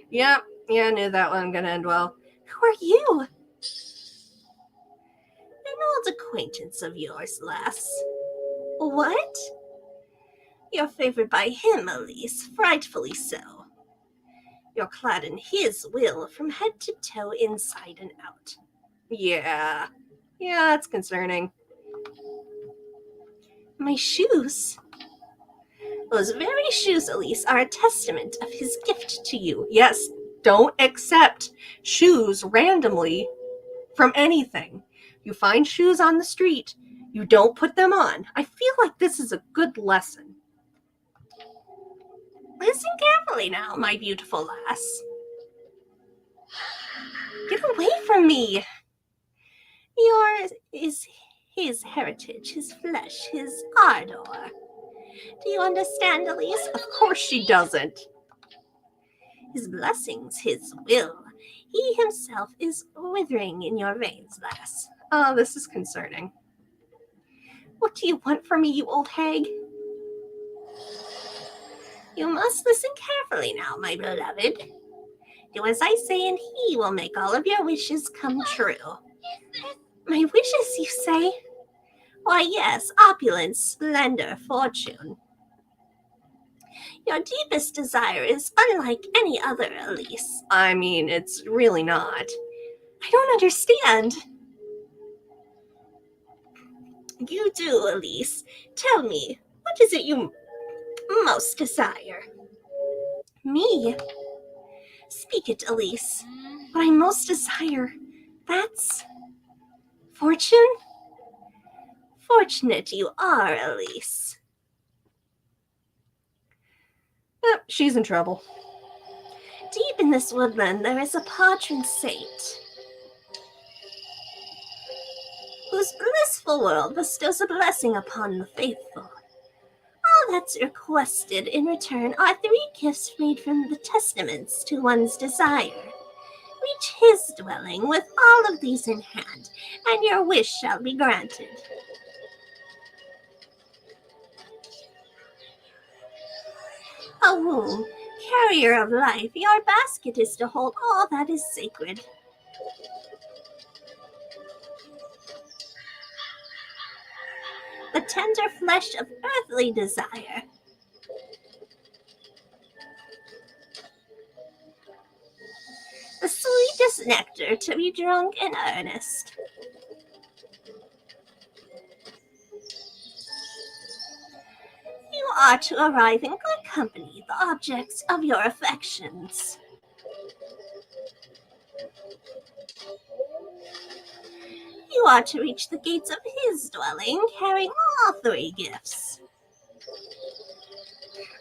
Yeah, I knew that wasn't gonna end well. Who are you? An old acquaintance of yours, lass. What? You're favored by him, Elise, frightfully so. You're clad in his will from head to toe, inside and out. Yeah, that's concerning. My shoes? Those very shoes, Elise, are a testament of his gift to you. Yes, don't accept shoes randomly from anything. You find shoes on the street, you don't put them on. I feel like this is a good lesson. Listen carefully now, my beautiful lass. Get away from me. Yours is his heritage, his flesh, his ardor. Do you understand, Elise? Of course she doesn't. His blessings, his will. He himself is withering in your veins, lass. Oh, this is concerning. What do you want from me, you old hag? You must listen carefully now, my beloved. Do as I say, and he will make all of your wishes come true. My wishes, you say? Why, yes, opulence, splendor, fortune. Your deepest desire is unlike any other, Elise. I mean, it's really not. I don't understand. You do, Elise. Tell me, what is it you most desire? Me? Speak it, Elise. What I most desire, that's fortune? Fortunate you are, Elise. She's in trouble. Deep in this woodland there is a patron saint, whose blissful world bestows a blessing upon the faithful. All that's requested in return are 3 gifts made from the testaments to one's desire. Reach his dwelling with all of these in hand, and your wish shall be granted. A womb, carrier of life, your basket is to hold all that is sacred. The tender flesh of earthly desire. The sweetest nectar to be drunk in earnest. You are to arrive in good company, the objects of your affections. You are to reach the gates of his dwelling, carrying all 3 gifts.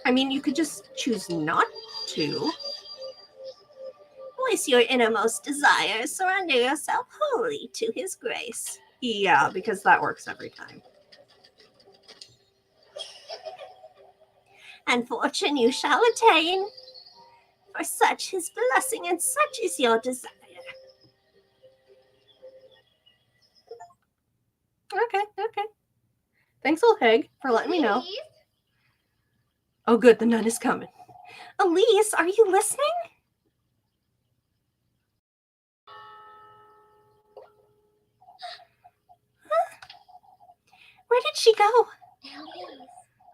I mean, you could just choose not to. Voice your innermost desire, surrender yourself wholly to his grace. Yeah, because that works every time. And fortune you shall attain, for such his blessing and such is your desire. Okay. Thanks, old hag, for letting me know. Oh, good, the nun is coming. Elise, are you listening? Huh? Where did she go? Elise.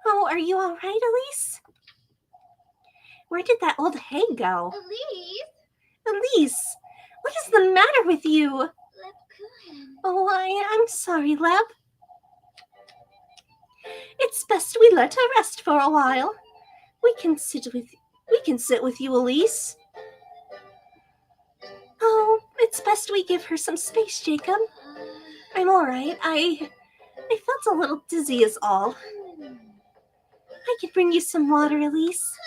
Oh, are you all right, Elise? Where did that old hag go? Elise. Elise, what is the matter with you? Lebkuchen. Oh, I'm sorry, Leb. It's best we let her rest for a while. We can sit with you, Elise. Oh, it's best we give her some space, Jacob. I'm all right. I felt a little dizzy is all. I could bring you some water, Elise.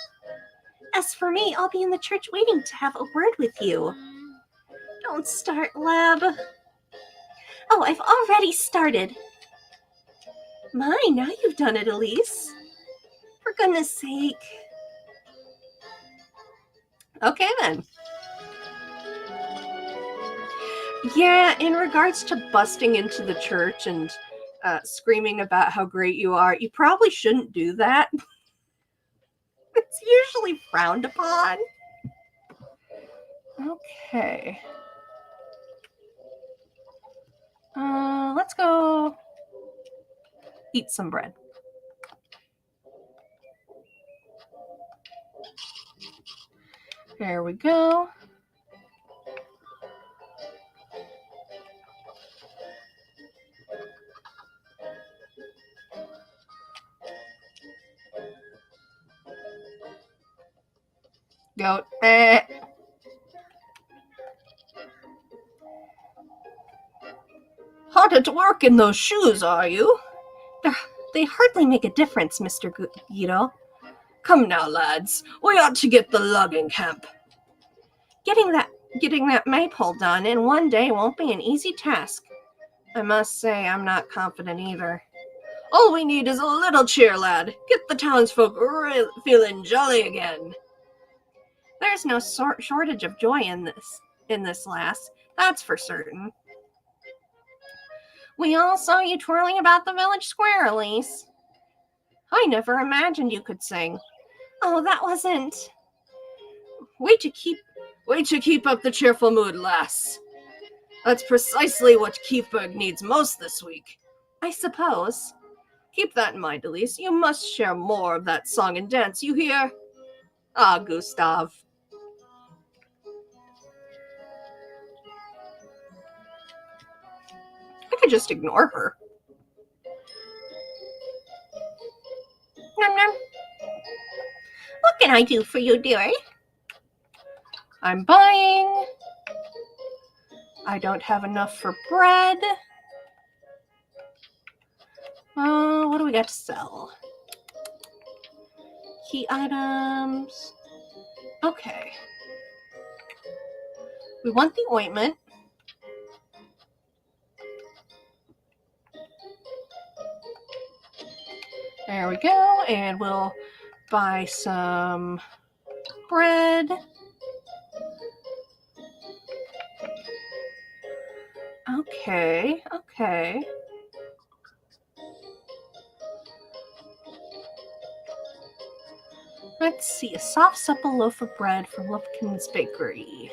As for me, I'll be in the church waiting to have a word with you. Don't start, Leb. Oh, I've already started. My, now you've done it, Elise. For goodness sake. Okay, then. Yeah, in regards to busting into the church and screaming about how great you are. You probably shouldn't do that. It's usually frowned upon. Okay. Let's go eat some bread. There we go. Goat. Hard at work in those shoes, are you? They hardly make a difference, Mr. Guido. Come now, lads. We ought to get the lugging hemp. Getting that maypole done in one day won't be an easy task. I must say I'm not confident either. All we need is a little cheer, lad. Get the townsfolk feeling jolly again. There's no shortage of joy in this, lass. That's for certain. We all saw you twirling about the village square, Elise. I never imagined you could sing. Oh, that wasn't... Way to keep up the cheerful mood, lass. That's precisely what Keithburg needs most this week. I suppose. Keep that in mind, Elise. You must share more of that song and dance, you hear? Ah, Gustav. I could just ignore her. Nom nom. What can I do for you, dearie? I'm buying. I don't have enough for bread. What do we got to sell? Key items. Okay. We want the ointment. There we go. And we'll buy some bread. Okay. Let's see. A soft, supple loaf of bread from Lufkin's Bakery.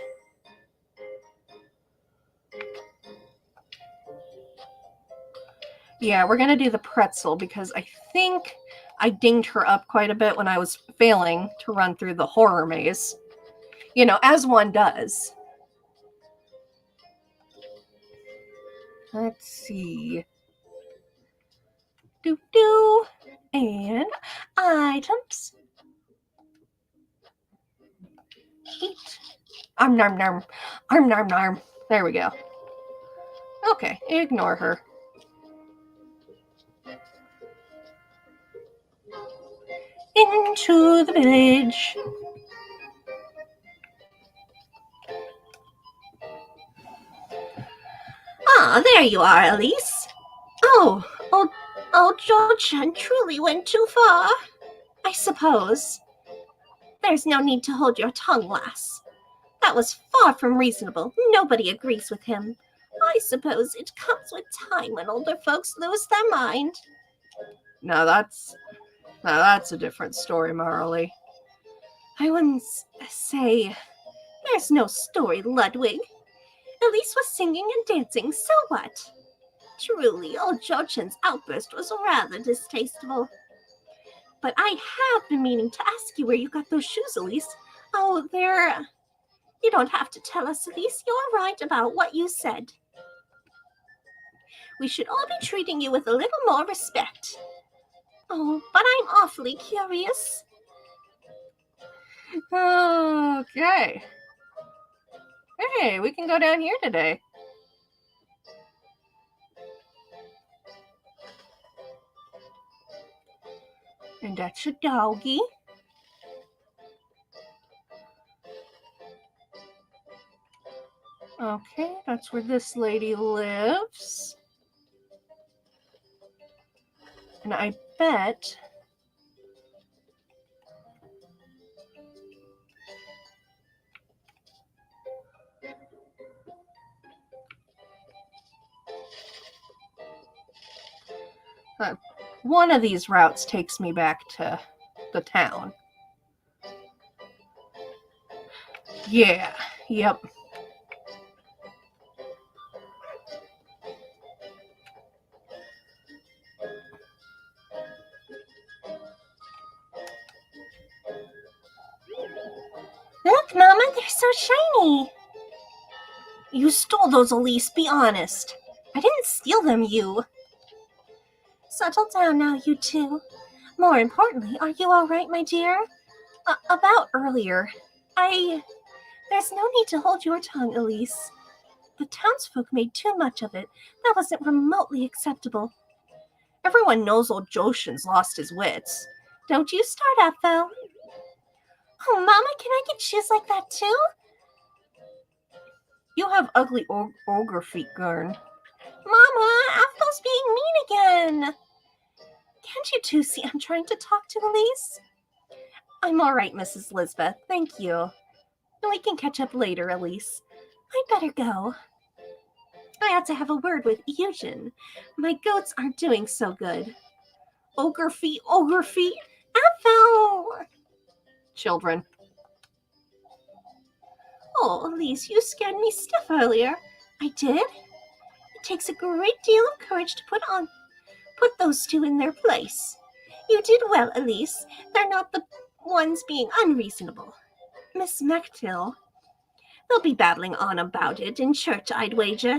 Yeah, we're going to do the pretzel because I think I dinged her up quite a bit when I was failing to run through the horror maze. You know, as one does. Let's see. Do. And items. Eat. Arm, narm, narm. Arm, narm, narm. There we go. Okay, ignore her. Into the village. Ah, there you are, Elise. Oh, Georgian truly went too far. I suppose. There's no need to hold your tongue, lass. That was far from reasonable. Nobody agrees with him. I suppose it comes with time when older folks lose their mind. Now that's a different story, Marley. I wouldn't say there's no story, Ludwig. Elise was singing and dancing, so what? Truly, old Jochen's outburst was rather distasteful. But I have been meaning to ask you where you got those shoes, Elise. Oh, they're... You don't have to tell us, Elise. You're right about what you said. We should all be treating you with a little more respect. Oh, but I'm awfully curious. Okay. Hey, we can go down here today. And that's a doggy. Okay, that's where this lady lives. And I bet... One of these routes takes me back to the town. Yeah, yep. Look, Mama, they're so shiny. You stole those, Elise, be honest. I didn't steal them, you. Settle down now, you two. More importantly, are you all right, my dear? About earlier. There's no need to hold your tongue, Elise. The townsfolk made too much of it. That wasn't remotely acceptable. Everyone knows old Joshin's lost his wits. Don't you start, Ethel. Oh, Mama, can I get shoes like that too? You have ugly ogre feet, Gurn. Mama, Ethel's being mean again. Can't you two see I'm trying to talk to Elise? I'm all right, Mrs. Lisbeth. Thank you. We can catch up later, Elise. I'd better go. I had to have a word with Eugen. My goats aren't doing so good. Ogre feet. Ethel! Children. Oh, Elise, you scared me stiff earlier. I did? It takes a great deal of courage to put those two in their place. You did well, Elise. They're not the ones being unreasonable. Miss Mechtill, they'll be babbling on about it in church, I'd wager.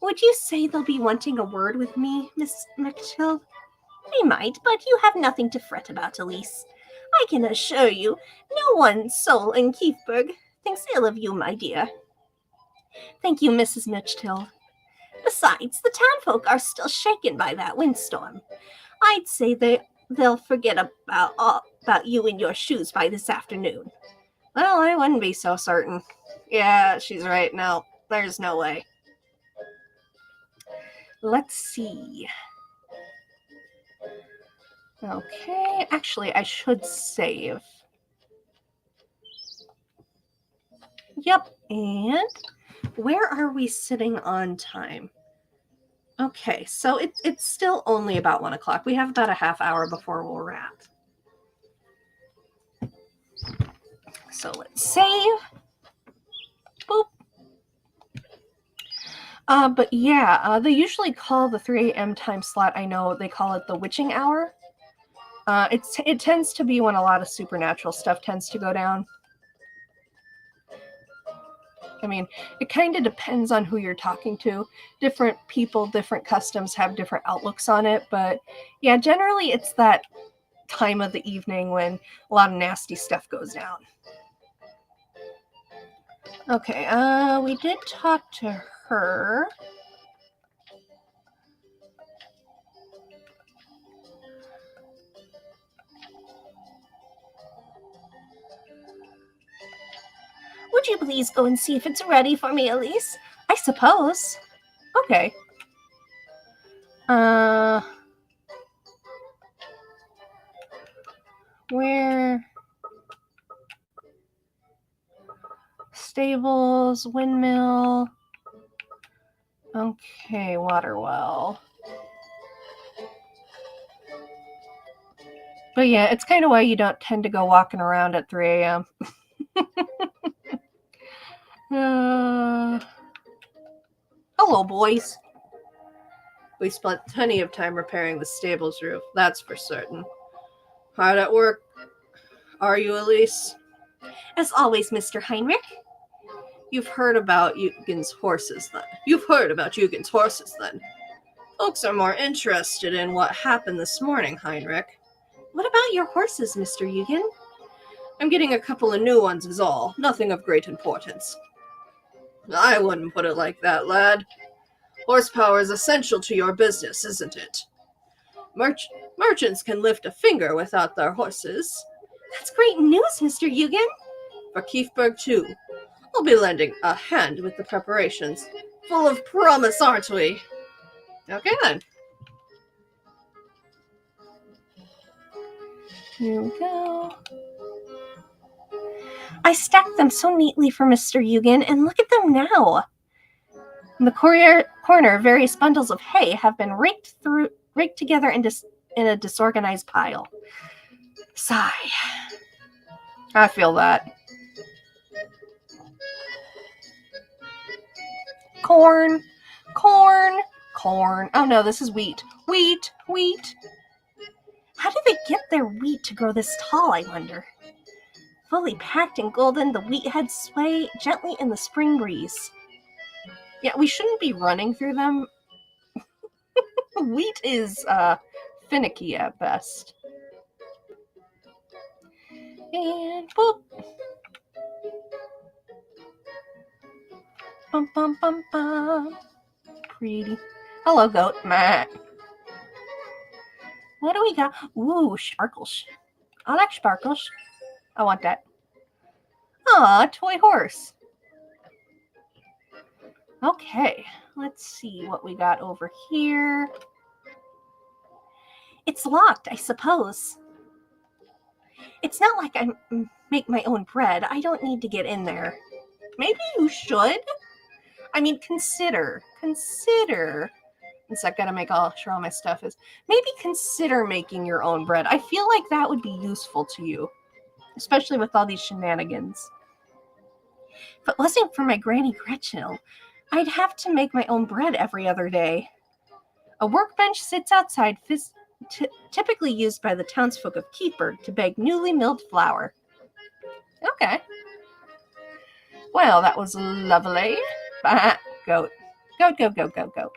Would you say they'll be wanting a word with me, Miss Mechtill? They might, but you have nothing to fret about, Elise. I can assure you, no one soul in Keithburg thinks ill of you, my dear. Thank you, Mrs. Mechtill. Besides, the townfolk are still shaken by that windstorm. I'd say they'll forget about you and your shoes by this afternoon. Well, I wouldn't be so certain. Yeah, she's right. No, there's no way. Let's see. Okay, actually, I should save. Yep, and where are we sitting on time? Okay, so it's still only about 1 o'clock. We have about a half hour before we'll wrap. So let's save. Boop. But yeah, they usually call the 3 a.m. time slot, I know they call it the witching hour. It tends to be when a lot of supernatural stuff tends to go down. I mean, it kind of depends on who you're talking to. Different people, different customs have different outlooks on it. But yeah, generally it's that time of the evening when a lot of nasty stuff goes down. Okay, we did talk to her. Would you please go and see if it's ready for me, Elise? I suppose. Okay. Where? Stables, windmill. Okay, water well. But yeah, it's kind of why you don't tend to go walking around at 3 a.m. Hello, boys. We spent plenty of time repairing the stable's roof, that's for certain. Hard at work, are you, Elise? As always, Mr. Heinrich. You've heard about Eugen's horses, then. Folks are more interested in what happened this morning, Heinrich. What about your horses, Mr. Eugen? I'm getting a couple of new ones is all. Nothing of great importance. I wouldn't put it like that, lad. Horsepower is essential to your business, isn't it? Merchants can lift a finger without their horses. That's great news, Mr. Eugen. For Keithburg, too. I'll be lending a hand with the preparations. Full of promise, aren't we? Okay, then. Here we go. I stacked them so neatly for Mr. Eugen, and look at them now. In the corner, various bundles of hay have been raked raked together in a disorganized pile. Sigh. I feel that. Corn, corn, corn. Oh no, this is wheat. Wheat, wheat. How do they get their wheat to grow this tall, I wonder? Fully packed and golden, the wheat heads sway gently in the spring breeze. Yeah, we shouldn't be running through them. Wheat is finicky at best. And boop. Bum bum bum bum. Pretty. Hello, goat. Matt. What do we got? Ooh, sparkles. I like sparkles. I want that. Aw, toy horse. Okay, let's see what we got over here. It's locked, I suppose. It's not like I make my own bread. I don't need to get in there. Maybe you should. I mean, consider. I gotta make sure all my stuff is. Maybe consider making your own bread. I feel like that would be useful to you, especially with all these shenanigans. If it wasn't for my Granny Gretchen, I'd have to make my own bread every other day. A workbench sits outside, typically used by the townsfolk of Keithburg to bake newly milled flour. Okay. Well, that was lovely. Goat. Goat, goat, goat, goat, goat.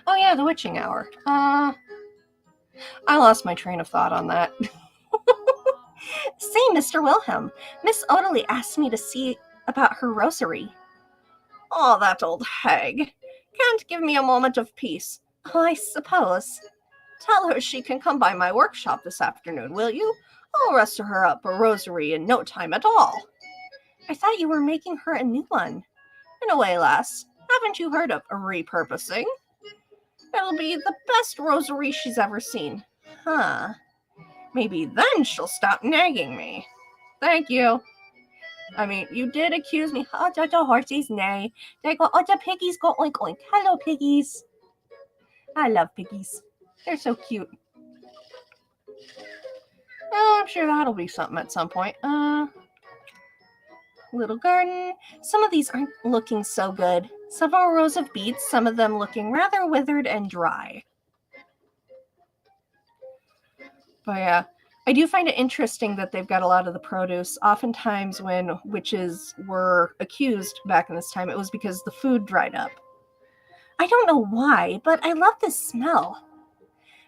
Oh yeah, the witching hour. I lost my train of thought on that. Say, Mr. Wilhelm, Miss Odalie asked me to see about her rosary. Oh, that old hag. Can't give me a moment of peace. Oh, I suppose. Tell her she can come by my workshop this afternoon, will you? I'll rest her up a rosary in no time at all. I thought you were making her a new one. In a way, lass. Haven't you heard of a repurposing? It'll be the best rosary she's ever seen. Huh. Maybe then she'll stop nagging me. Thank you. I mean, you did accuse me. Oh, the horses neigh. They go, oh, the piggies go oink oink. Hello, piggies. I love piggies. They're so cute. Oh, I'm sure that'll be something at some point. Little garden. Some of these aren't looking so good. Several rows of beets, some of them looking rather withered and dry. But yeah, I do find it interesting that they've got a lot of the produce. Oftentimes when witches were accused back in this time, it was because the food dried up. I don't know why, but I love this smell.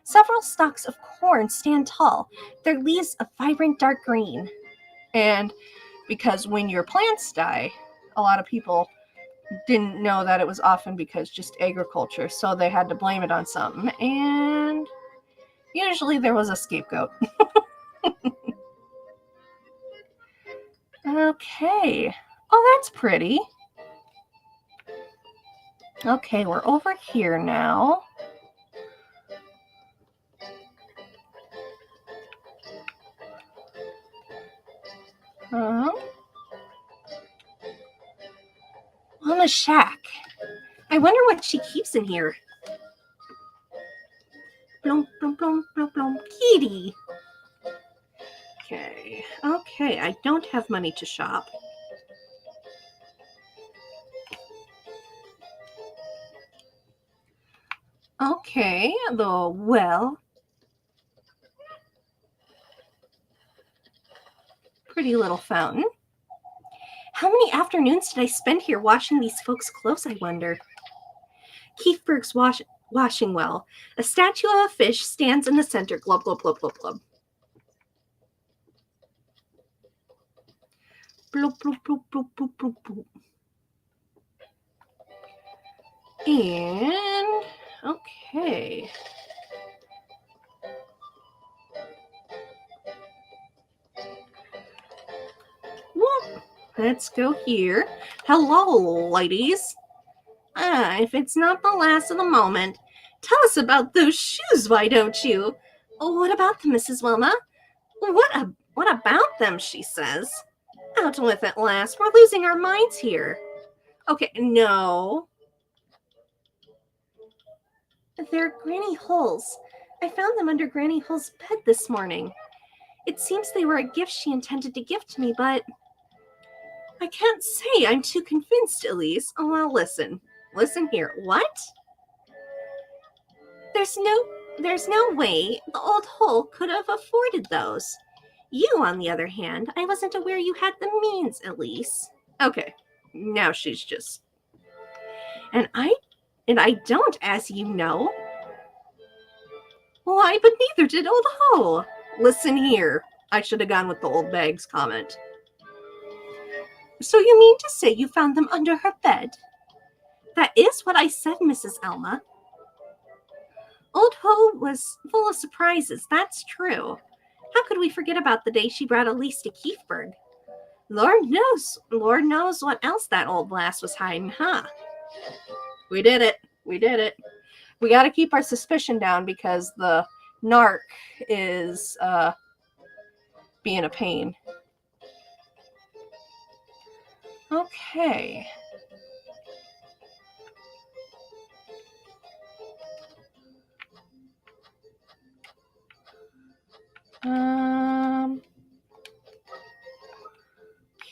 Several stalks of corn stand tall, their leaves a vibrant dark green. And because when your plants die, a lot of people didn't know that it was often because just agriculture, so they had to blame it on something, and usually there was a scapegoat. Okay. Oh, that's pretty. Okay, we're over here now. Mama's shack. I wonder what she keeps in here. Blum, blum, blum, blum, blum. Kitty. Okay, I don't have money to shop. Okay, the well. Pretty little fountain. How many afternoons did I spend here washing these folks' clothes, I wonder? Keithburg's washing well. A statue of a fish stands in the center. Glub, glub, glub, glub, glub. Bloop, bloop, bloop, bloop, bloop, bloop, bloop. And, okay. Well, let's go here. Hello, ladies. If it's not the last of the moment, tell us about those shoes, why don't you? What about them, Mrs. Wilma? What about them, she says. Out with it, lass. We're losing our minds here. Okay, no. They're Granny Hull's. I found them under Granny Hull's bed this morning. It seems they were a gift she intended to give to me, but I can't say I'm too convinced, Elise. Oh, well, listen. Listen here. What? There's no way the old Hull could have afforded those. You, on the other hand, I wasn't aware you had the means, Elise. Okay, now she's just... And I don't, as you know. Why, but neither did old Hull. Listen here. I should have gone with the old bag's comment. So you mean to say you found them under her bed? That is what I said, Mrs. Elma. Old Hull was full of surprises, that's true. How could we forget about the day she brought Elise to Keithburg? Lord knows what else that old lass was hiding, huh? We did it. We got to keep our suspicion down because the narc is being a pain. Okay.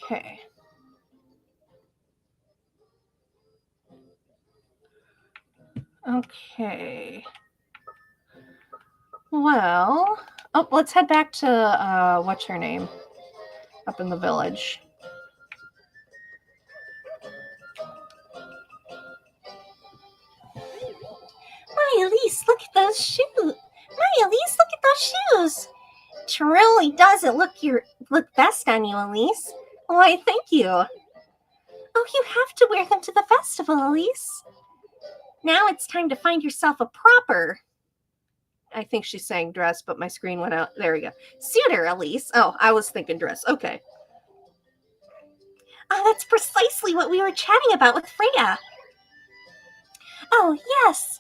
Okay. Okay. Well, let's head back to what's her name up in the village. My Elise, look at those shoes. My Elise, look at those shoes. Truly doesn't look best on you, Elise. Why, thank you. Oh, you have to wear them to the festival, Elise. Now it's time to find yourself a proper... I think she's saying dress, but my screen went out. There we go. Suitor, Elise. Oh, I was thinking dress. Okay. Oh, that's precisely what we were chatting about with Freya. Oh, yes.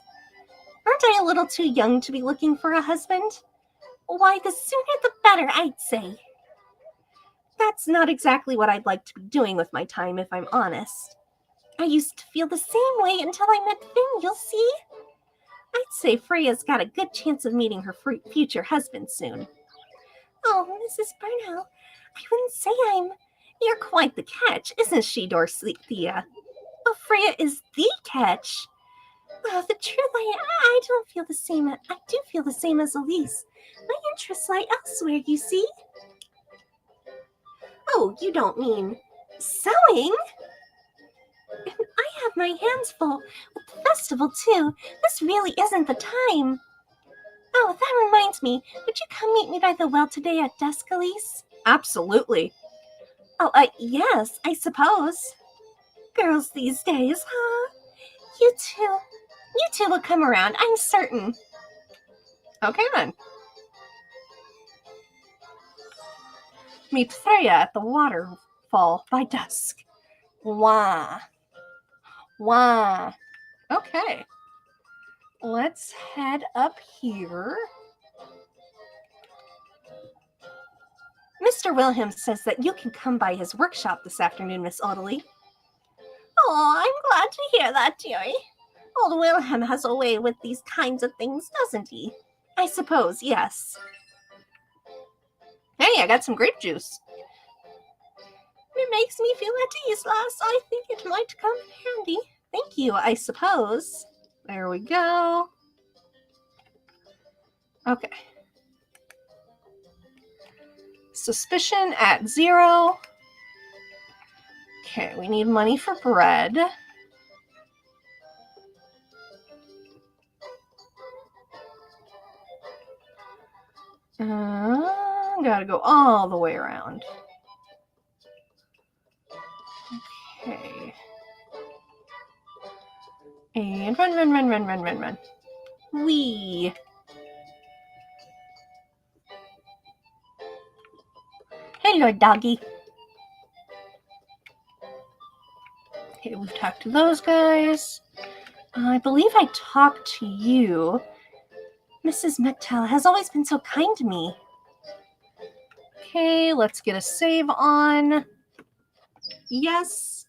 Aren't I a little too young to be looking for a husband? Why, the sooner the better, I'd say. That's not exactly what I'd like to be doing with my time, if I'm honest. I used to feel the same way until I met Finn, you'll see. I'd say Freya's got a good chance of meeting her future husband soon. Oh, Mrs. Burnell, I wouldn't say You're quite the catch, isn't she, Dorothea? Oh, Freya is the catch. Oh, the truth, I don't feel the same. I do feel the same as Elise. My interests lie elsewhere, you see. Oh, you don't mean sewing? I have my hands full with the festival, too. This really isn't the time. Oh, that reminds me. Would you come meet me by the well today at dusk, Elise? Absolutely. Oh, yes, I suppose. Girls these days, huh? You two will come around, I'm certain. Okay, then. Meet Freya at the waterfall by dusk. Wah. Okay. Let's head up here. Mr. Williams says that you can come by his workshop this afternoon, Miss Audley. Oh, I'm glad to hear that, dearie. Old Wilhelm has a way with these kinds of things, doesn't he? I suppose, yes. Hey, I got some grape juice. It makes me feel at ease, lass. I think it might come handy. Thank you, I suppose. There we go. Okay. Suspicion at 0. Okay, we need money for bread. Gotta go all the way around. Okay. And run. Wee. Hello, doggy. Okay, we've talked to those guys. I believe I talked to you. Mrs. Mechtel has always been so kind to me. Okay, let's get a save on. Yes.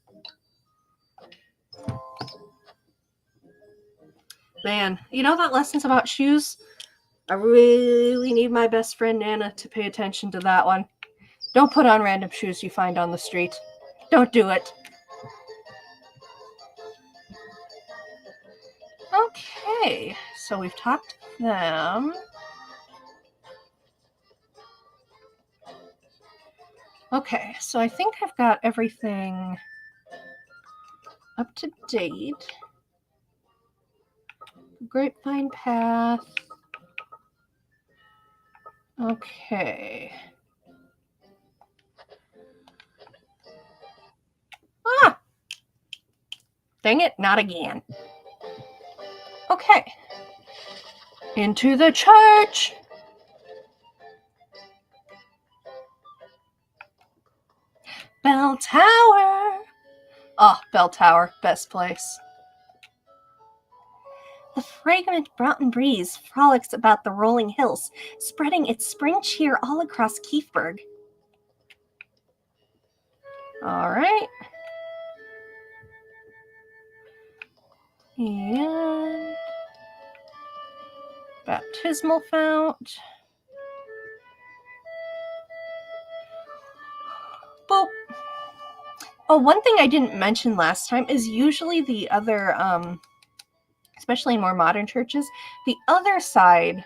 Man, you know that lesson's about shoes? I really need my best friend Nana to pay attention to that one. Don't put on random shoes you find on the street. Don't do it. Okay, so we've talked to them. Okay, so I think I've got everything up to date. Grapevine Path. Okay. Ah! Dang it, not again. Okay. Into the church. Bell Tower. Oh, Bell Tower, best place. The fragrant Broughton breeze frolics about the rolling hills, spreading its spring cheer all across Kiefberg. All right. And baptismal fount. Boop. Oh, one thing I didn't mention last time is usually the other, especially in more modern churches, the other side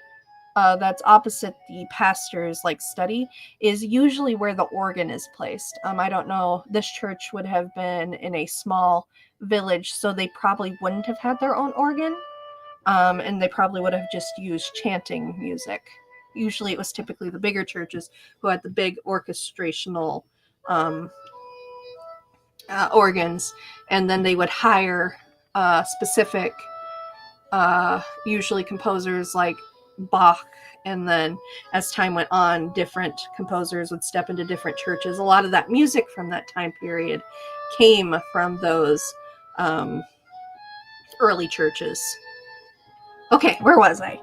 that's opposite the pastor's study is usually where the organ is placed. I don't know. This church would have been in a small village, so they probably wouldn't have had their own organ, and they probably would have just used chanting music. Usually, it was typically the bigger churches who had the big orchestrational organs, and then they would hire specific, usually composers like Bach, and then as time went on, different composers would step into different churches. A lot of that music from that time period came from those early churches. Okay, where was I?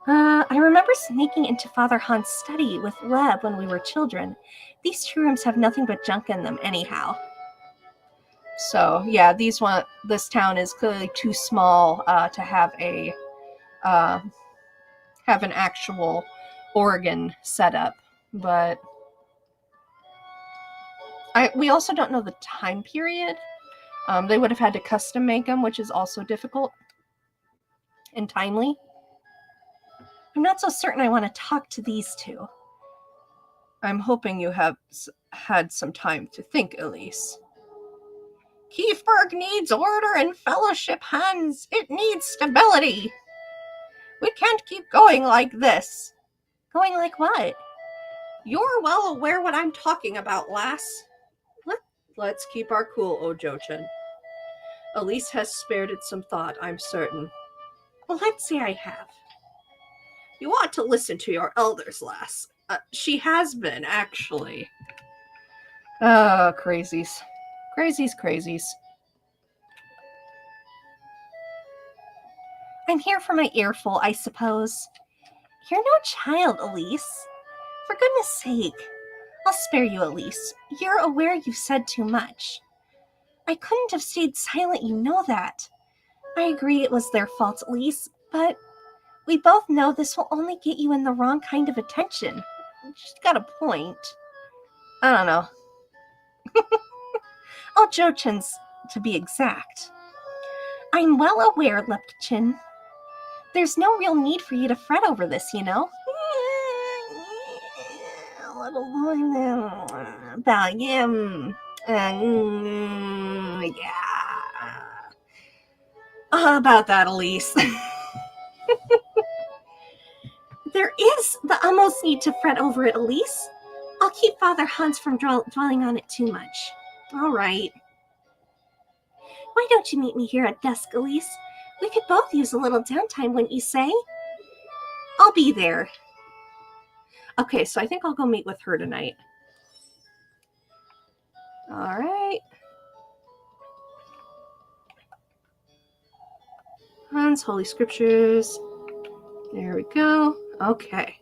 I remember sneaking into Father Han's study with Leb when we were children. These two rooms have nothing but junk in them anyhow. So yeah, this town is clearly too small to have an actual organ set up, but we also don't know the time period. They would have had to custom make them, which is also difficult and timely. I'm not so certain I want to talk to these two. I'm hoping you have had some time to think, Elise. Kiefberg needs order and fellowship, Hans. It needs stability. We can't keep going like this. Going like what? You're well aware what I'm talking about, lass. Let's keep our cool, Ojo-chan. Elise has spared it some thought, I'm certain. Well, let's say I have. You ought to listen to your elders, lass. She has been, actually. Crazies. Crazies. I'm here for my earful, I suppose. You're no child, Elise. For goodness sake. I'll spare you, Elise. You're aware you've said too much. I couldn't have stayed silent, you know that. I agree it was their fault, Elise, but we both know this will only get you in the wrong kind of attention. She's got a point. I don't know. Ojo-chan's, to be exact. I'm well aware, Leptchin. There's no real need for you to fret over this, you know? A little about him. Yeah. About that, Elise. There is the utmost need to fret over it, Elise. I'll keep Father Hans from dwelling on it too much. All right. Why don't you meet me here at dusk, Elise? We could both use a little downtime, wouldn't you say? I'll be there. Okay, so I think I'll go meet with her tonight. All right. Hans, Holy Scriptures. There we go. Okay.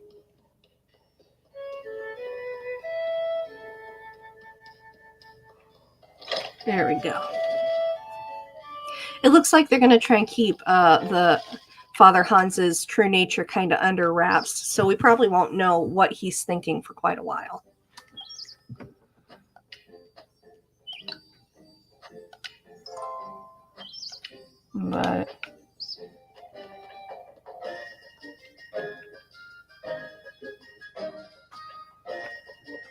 There we go. It looks like they're going to try and keep the Father Hans's true nature kind of under wraps, so we probably won't know what he's thinking for quite a while. But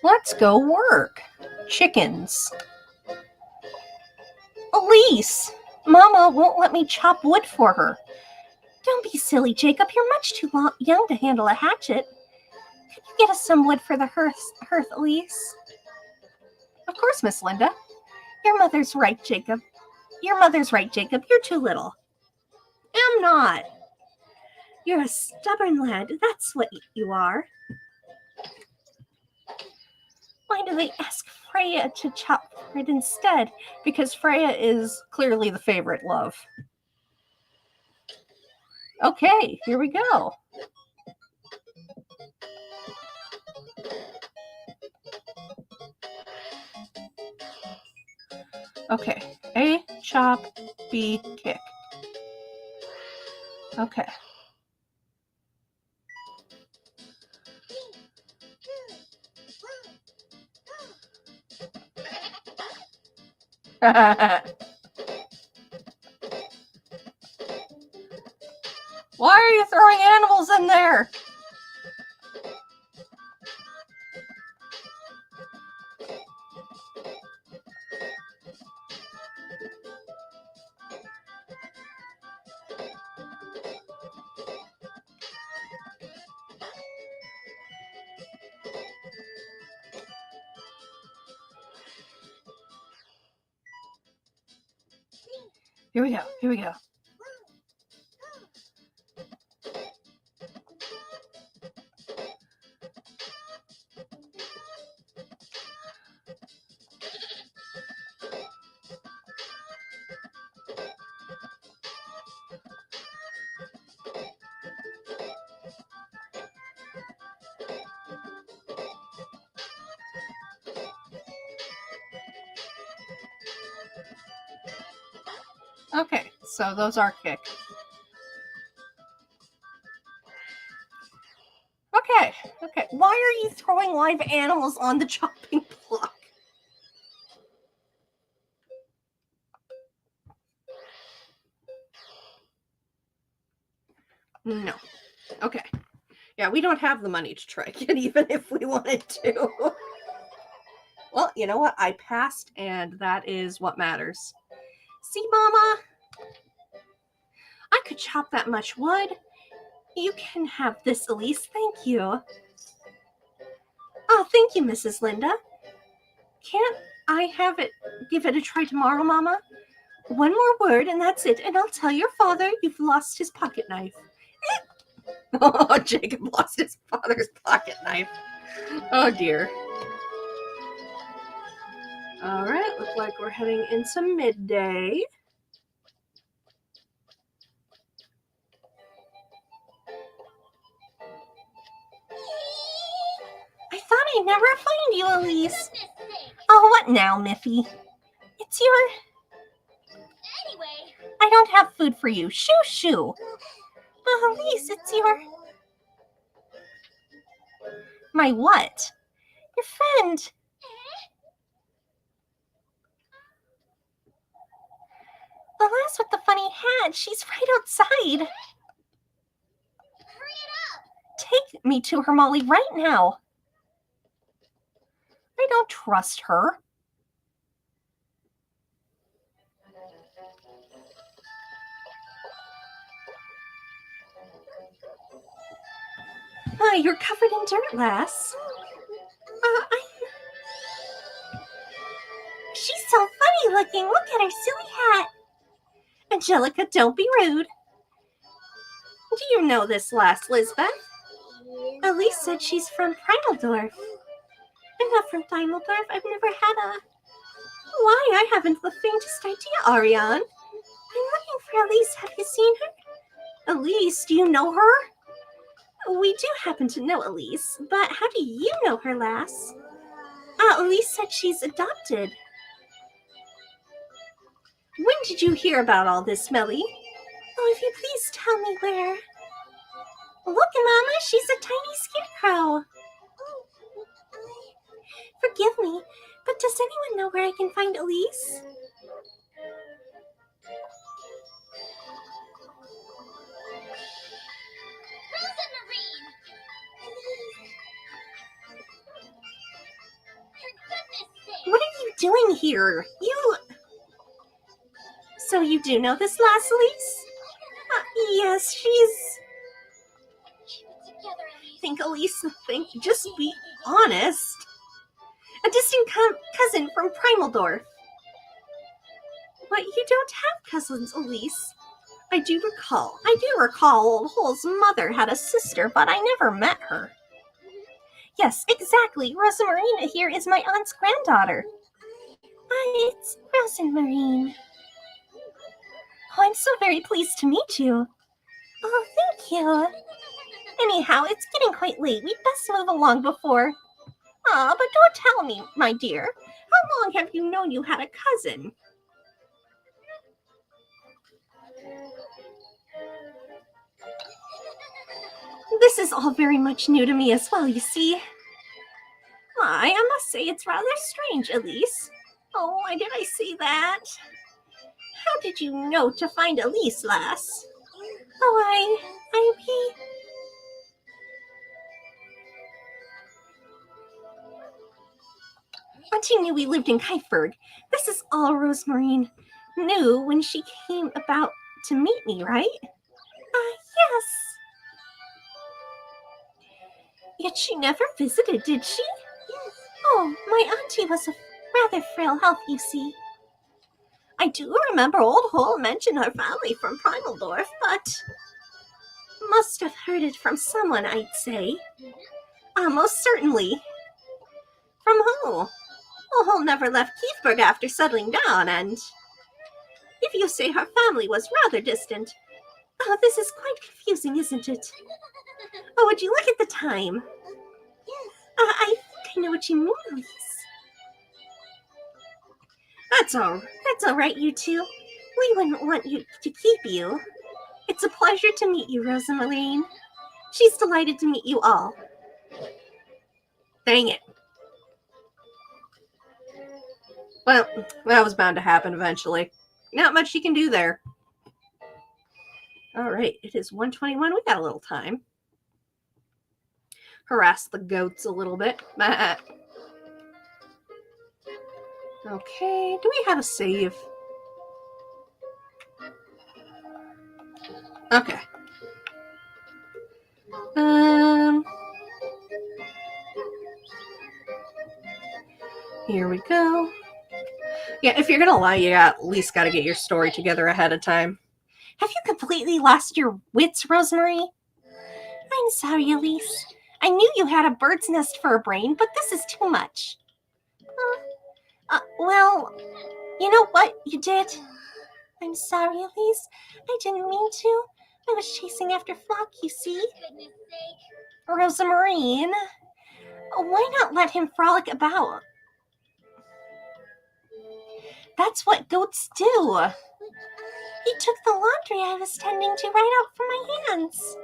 let's go work. Chickens. Elise! Mama won't let me chop wood for her. Don't be silly, Jacob. You're much too young to handle a hatchet. Could you get us some wood for the hearth, Elise? Of course, Miss Linda. Your mother's right, Jacob. You're too little. I'm not. You're a stubborn lad. That's what you are. Why do they ask Freya to chop for it instead? Because Freya is clearly the favorite love. Okay, here we go. Okay, A, chop, B, kick. Okay. Why are you throwing animals in there? Here we go. Okay, so those are kick. Okay. Why are you throwing live animals on the chopping block? No. Okay. Yeah, we don't have the money to try it, even if we wanted to. Well, you know what? I passed, and that is what matters. See, Mama? I could chop that much wood. You can have this, Elise. Thank you. Oh, thank you, Mrs. Linda. Can't I give it a try tomorrow, Mama? One more word, and that's it, and I'll tell your father you've lost his pocket knife. Oh, Jacob lost his father's pocket knife. Oh, dear. All right, looks like we're heading into midday. I thought I'd never find you, Elise. Oh, what now, Miffy? It's your... Anyway, I don't have food for you. Shoo, shoo. But Elise, it's your... My what? Your friend. The lass with the funny hat. She's right outside. hurry it up. Take me to her, Molly, right now. I don't trust her. You're covered in dirt, lass. She's so funny looking. Look at her silly hat. Angelica, don't be rude. Do you know this lass, Lisbeth? Elise said she's from Primaldorf. I'm not from Primaldorf. I've never had a... Why, I haven't the faintest idea, Ariane. I'm looking for Elise. Have you seen her? Elise, do you know her? We do happen to know Elise, but how do you know her, lass? Elise said she's adopted. When did you hear about all this, Melly? Oh, if you please tell me where. Look, Mama, she's a tiny scarecrow. Forgive me, but does anyone know where I can find Elise? Rosamarine! For goodness sake! What are you doing here? So you do know this lass, Elise? Yes, she's... Keep it together, Elise. Think, just be honest. A distant cousin from Primaldorf. But you don't have cousins, Elise. I do recall Old Hole's mother had a sister, but I never met her. Yes, exactly. Rosamarina here is my aunt's granddaughter. It's Rosamarine. Oh, I'm so very pleased to meet you. Oh, thank you. Anyhow, it's getting quite late. We'd best move along before... but don't tell me, my dear. How long have you known you had a cousin? This is all very much new to me as well, you see. I must say it's rather strange, Elise. Oh, why did I say that? How did you know to find Elise, lass? Oh, Auntie knew we lived in Kiteberg. This is all Rosamarine knew when she came about to meet me, right? Yes. Yet she never visited, did she? Yes. Oh, my auntie was of rather frail health, you see. I do remember Old Hole mentioned her family from Primaldorf, but must have heard it from someone, I'd say. Most certainly. From who? Old Hole never left Keithburg after settling down, and if you say her family was rather distant, this is quite confusing, isn't it? Oh, would you look at the time? Yes. I think I know what you mean, Elise. That's all right, you two. We wouldn't want you to keep you. It's a pleasure to meet you, Rosamarine. She's delighted to meet you all. Dang it. Well, that was bound to happen eventually. Not much you can do there. All right, it is 1:21. We got a little time. Harass the goats a little bit. Okay, do we have a save? Okay. Here we go. Yeah, if you're gonna lie, you at least gotta get your story together ahead of time. Have you completely lost your wits, Rosemary? I'm sorry, Elise. I knew you had a bird's nest for a brain, but this is too much. Well, you know what you did? I'm sorry, Elise. I didn't mean to. I was chasing after Flock, you see. Goodness sake. Rosamarine, why not let him frolic about? That's what goats do. He took the laundry I was tending to right out from my hands.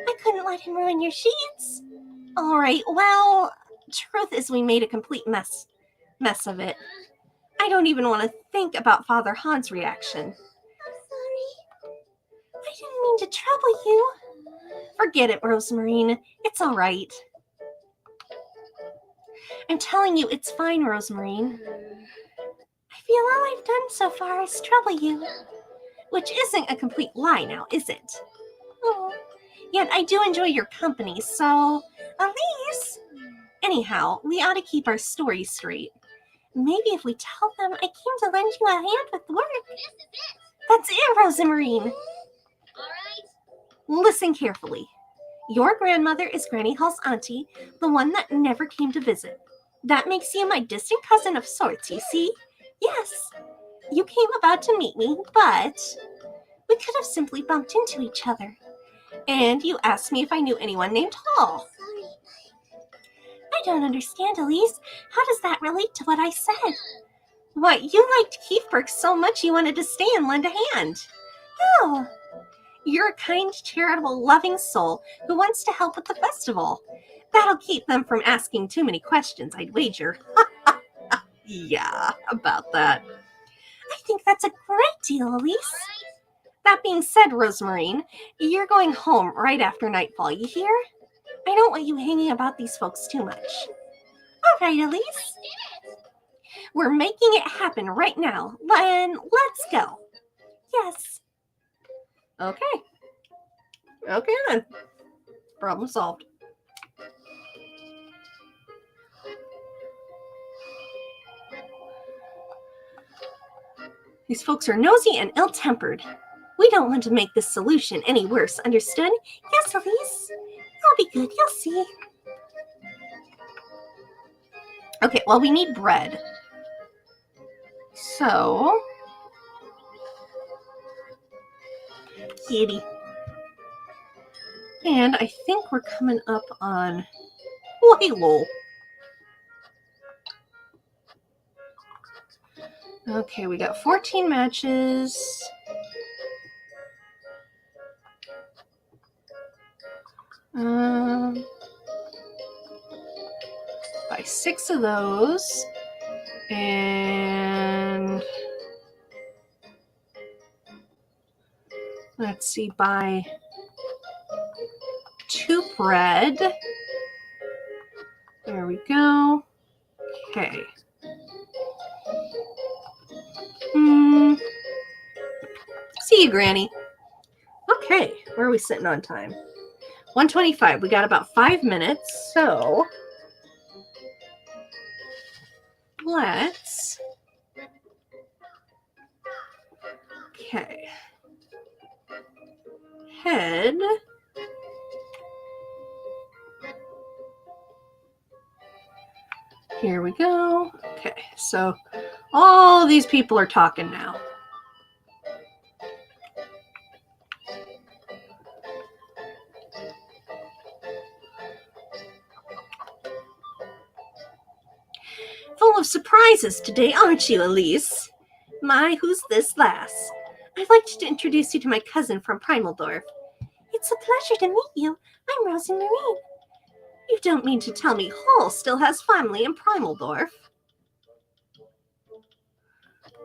I couldn't let him ruin your sheets. All right, well, truth is we made a complete mess of it. I don't even want to think about Father Han's reaction. I'm sorry. I didn't mean to trouble you. Forget it, Rosamarine. It's all right. I'm telling you, it's fine, Rosamarine. I feel all I've done so far is trouble you. Which isn't a complete lie now, is it? Oh, yet I do enjoy your company, so... Elise! Anyhow, we ought to keep our story straight. Maybe if we tell them I came to lend you a hand with work. This is it. That's it, Rosamarine. All right. Listen carefully. Your grandmother is Granny Hall's auntie, the one that never came to visit. That makes you my distant cousin of sorts, you see? Yes. You came about to meet me, but we could have simply bumped into each other. And you asked me if I knew anyone named Hall. I don't understand, Elise. How does that relate to what I said? What, you liked Keithburg so much you wanted to stay and lend a hand? Oh, you're a kind, charitable, loving soul who wants to help with the festival. That'll keep them from asking too many questions, I'd wager. Yeah, about that. I think that's a great deal, Elise. That being said, Rosemarine, you're going home right after nightfall, you hear? I don't want you hanging about these folks too much. All right, Elise. We're making it happen right now. Let's go. Yes. Okay. Okay then. Problem solved. These folks are nosy and ill-tempered. We don't want to make this solution any worse, understood? Yes, Elise. I'll be good, you'll see. Okay, well, we need bread. So... Kitty. And I think we're coming up on... Oh, hey, lol. Okay, we got 14 matches. Buy 6 of those. And let's see, buy 2 bread. There we go. Okay. See you, Granny. Okay, where are we sitting on time? 1:25. We got about 5 minutes, so let's... Okay. Head... Here we go. Okay, so all these people are talking now. Full of surprises today, aren't you, Elise? My, who's this lass? I'd like to introduce you to my cousin from Primaldorf. It's a pleasure to meet you. I'm Rosemarine. You don't mean to tell me Hull still has family in Primaldorf?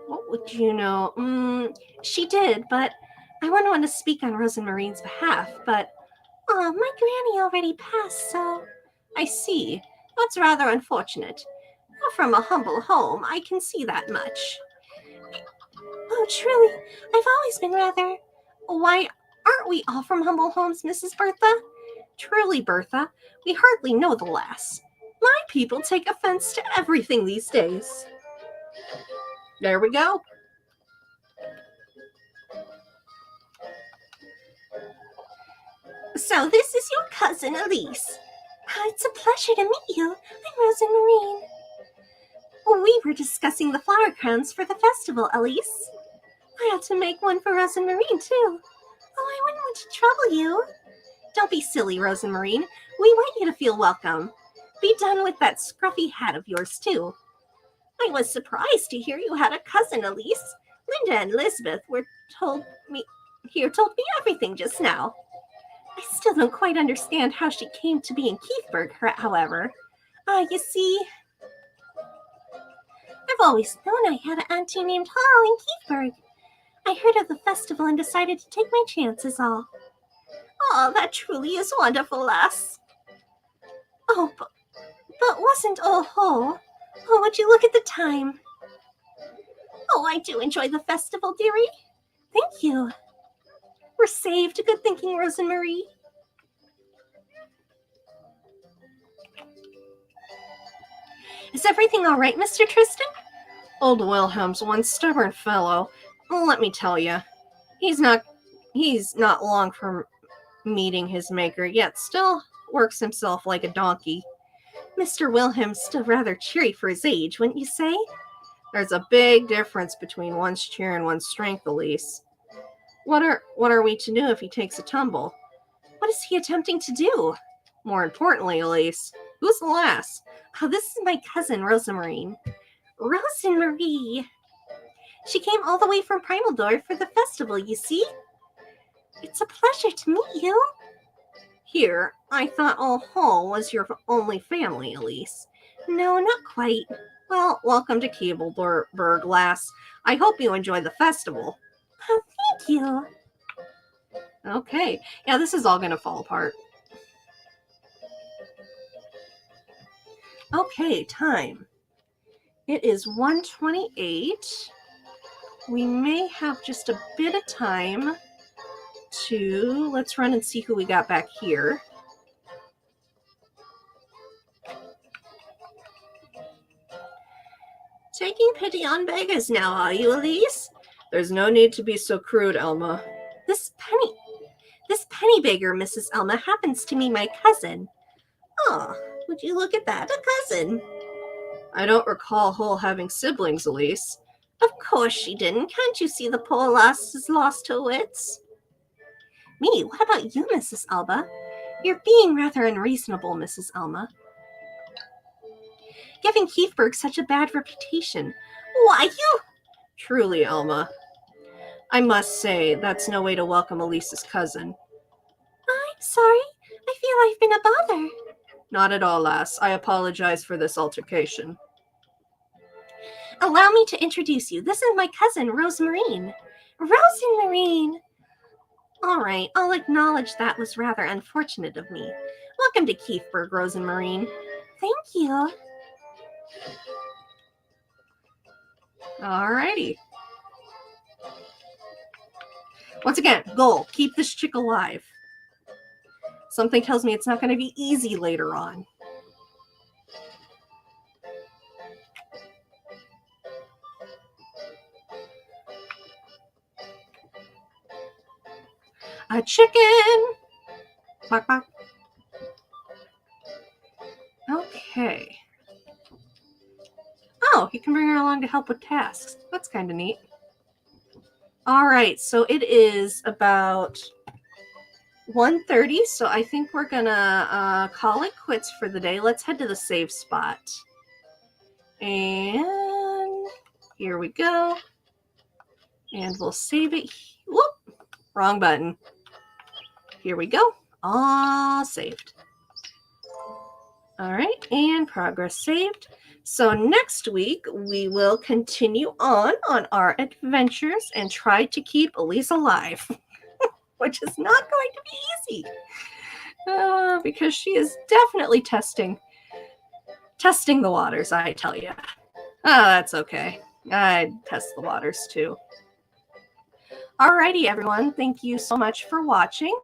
What would you know? She did, but I wouldn't want to speak on Rosemarine's behalf, but... Oh, my granny already passed, so... I see. That's rather unfortunate. From a humble home, I can see that much. Oh, truly, I've always been rather... Why, aren't we all from humble homes, Mrs. Bertha? Truly, Bertha, we hardly know the lass. My people take offense to everything these days. There we go. So this is your cousin, Elise. It's a pleasure to meet you. I'm Rosemarine. We were discussing the flower crowns for the festival, Elise. I ought to make one for Rosemarine, too. Oh, I wouldn't want to trouble you. Don't be silly, Rosemarine. We want you to feel welcome. Be done with that scruffy hat of yours, too. I was surprised to hear you had a cousin, Elise. Linda and Elizabeth told me everything just now. I still don't quite understand how she came to be in Keithburg, however. You see... I've always known I had an auntie named Hall in Keithburg. I heard of the festival and decided to take my chances all. Oh, that truly is wonderful, lass. Oh, but wasn't all Hull? Oh, would you look at the time? Oh, I do enjoy the festival, dearie. Thank you. We're saved. Good thinking, Rosemary. Is everything all right, Mr. Tristan? Old Wilhelm's one stubborn fellow. Let me tell you, he's not long from meeting his maker, yet still works himself like a donkey. Mr. Wilhelm's still rather cheery for his age, wouldn't you say? There's a big difference between one's cheer and one's strength, Elise. What are we to do if he takes a tumble? What is he attempting to do? More importantly, Elise, who's the lass? Oh, this is my cousin, Rosemarine. Rosemary. She came all the way from Primaldor for the festival, you see? It's a pleasure to meet you. Here, I thought All Hall was your only family, Elise. No, not quite. Well, welcome to Cableburg, lass. I hope you enjoy the festival. Thank you. Okay, yeah, this is all going to fall apart. Okay, time. It is 1:28. We may have just a bit of time to, let's run and see who we got back here. Taking pity on beggars now, are you, Elise? There's no need to be so crude, Elma. This penny beggar, Mrs. Elma, happens to be my cousin. Oh, would you look at that, a cousin? I don't recall Hull having siblings, Elise. Of course she didn't. Can't you see the poor lass has lost her wits? Me, what about you, Mrs. Elba? You're being rather unreasonable, Mrs. Elma. Giving Heathburg such a bad reputation. Why, you... Truly, Elma. I must say, that's no way to welcome Elise's cousin. I'm sorry. I feel I've been a bother. Not at all, lass. I apologize for this altercation. Allow me to introduce you. This is my cousin, Rosemarine. Rosemarine! All right, I'll acknowledge that was rather unfortunate of me. Welcome to Keithburg, Rosemarine. Thank you. Alrighty. Once again, goal, keep this chick alive. Something tells me it's not going to be easy later on. A chicken! Quack, quack. Okay. Oh, you can bring her along to help with tasks. That's kind of neat. All right, so it is about 1:30, so I think we're gonna call it quits for the day. Let's head to the save spot. And here we go. And we'll save it. Whoop, wrong button. Here we go. All saved. All right, and progress saved. So next week, we will continue on our adventures and try to keep Elise alive, which is not going to be easy because she is definitely testing the waters, I tell you. Oh, that's okay. I test the waters too. Alrighty, everyone. Thank you so much for watching.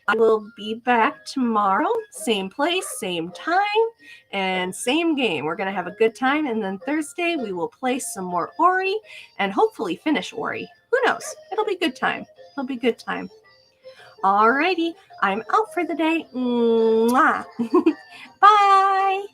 I will be back tomorrow, same place, same time, and same game. We're going to have a good time, and then Thursday we will play some more Ori and hopefully finish Ori. Who knows? It'll be a good time. It'll be a good time. Alrighty, I'm out for the day. Mwah. Bye.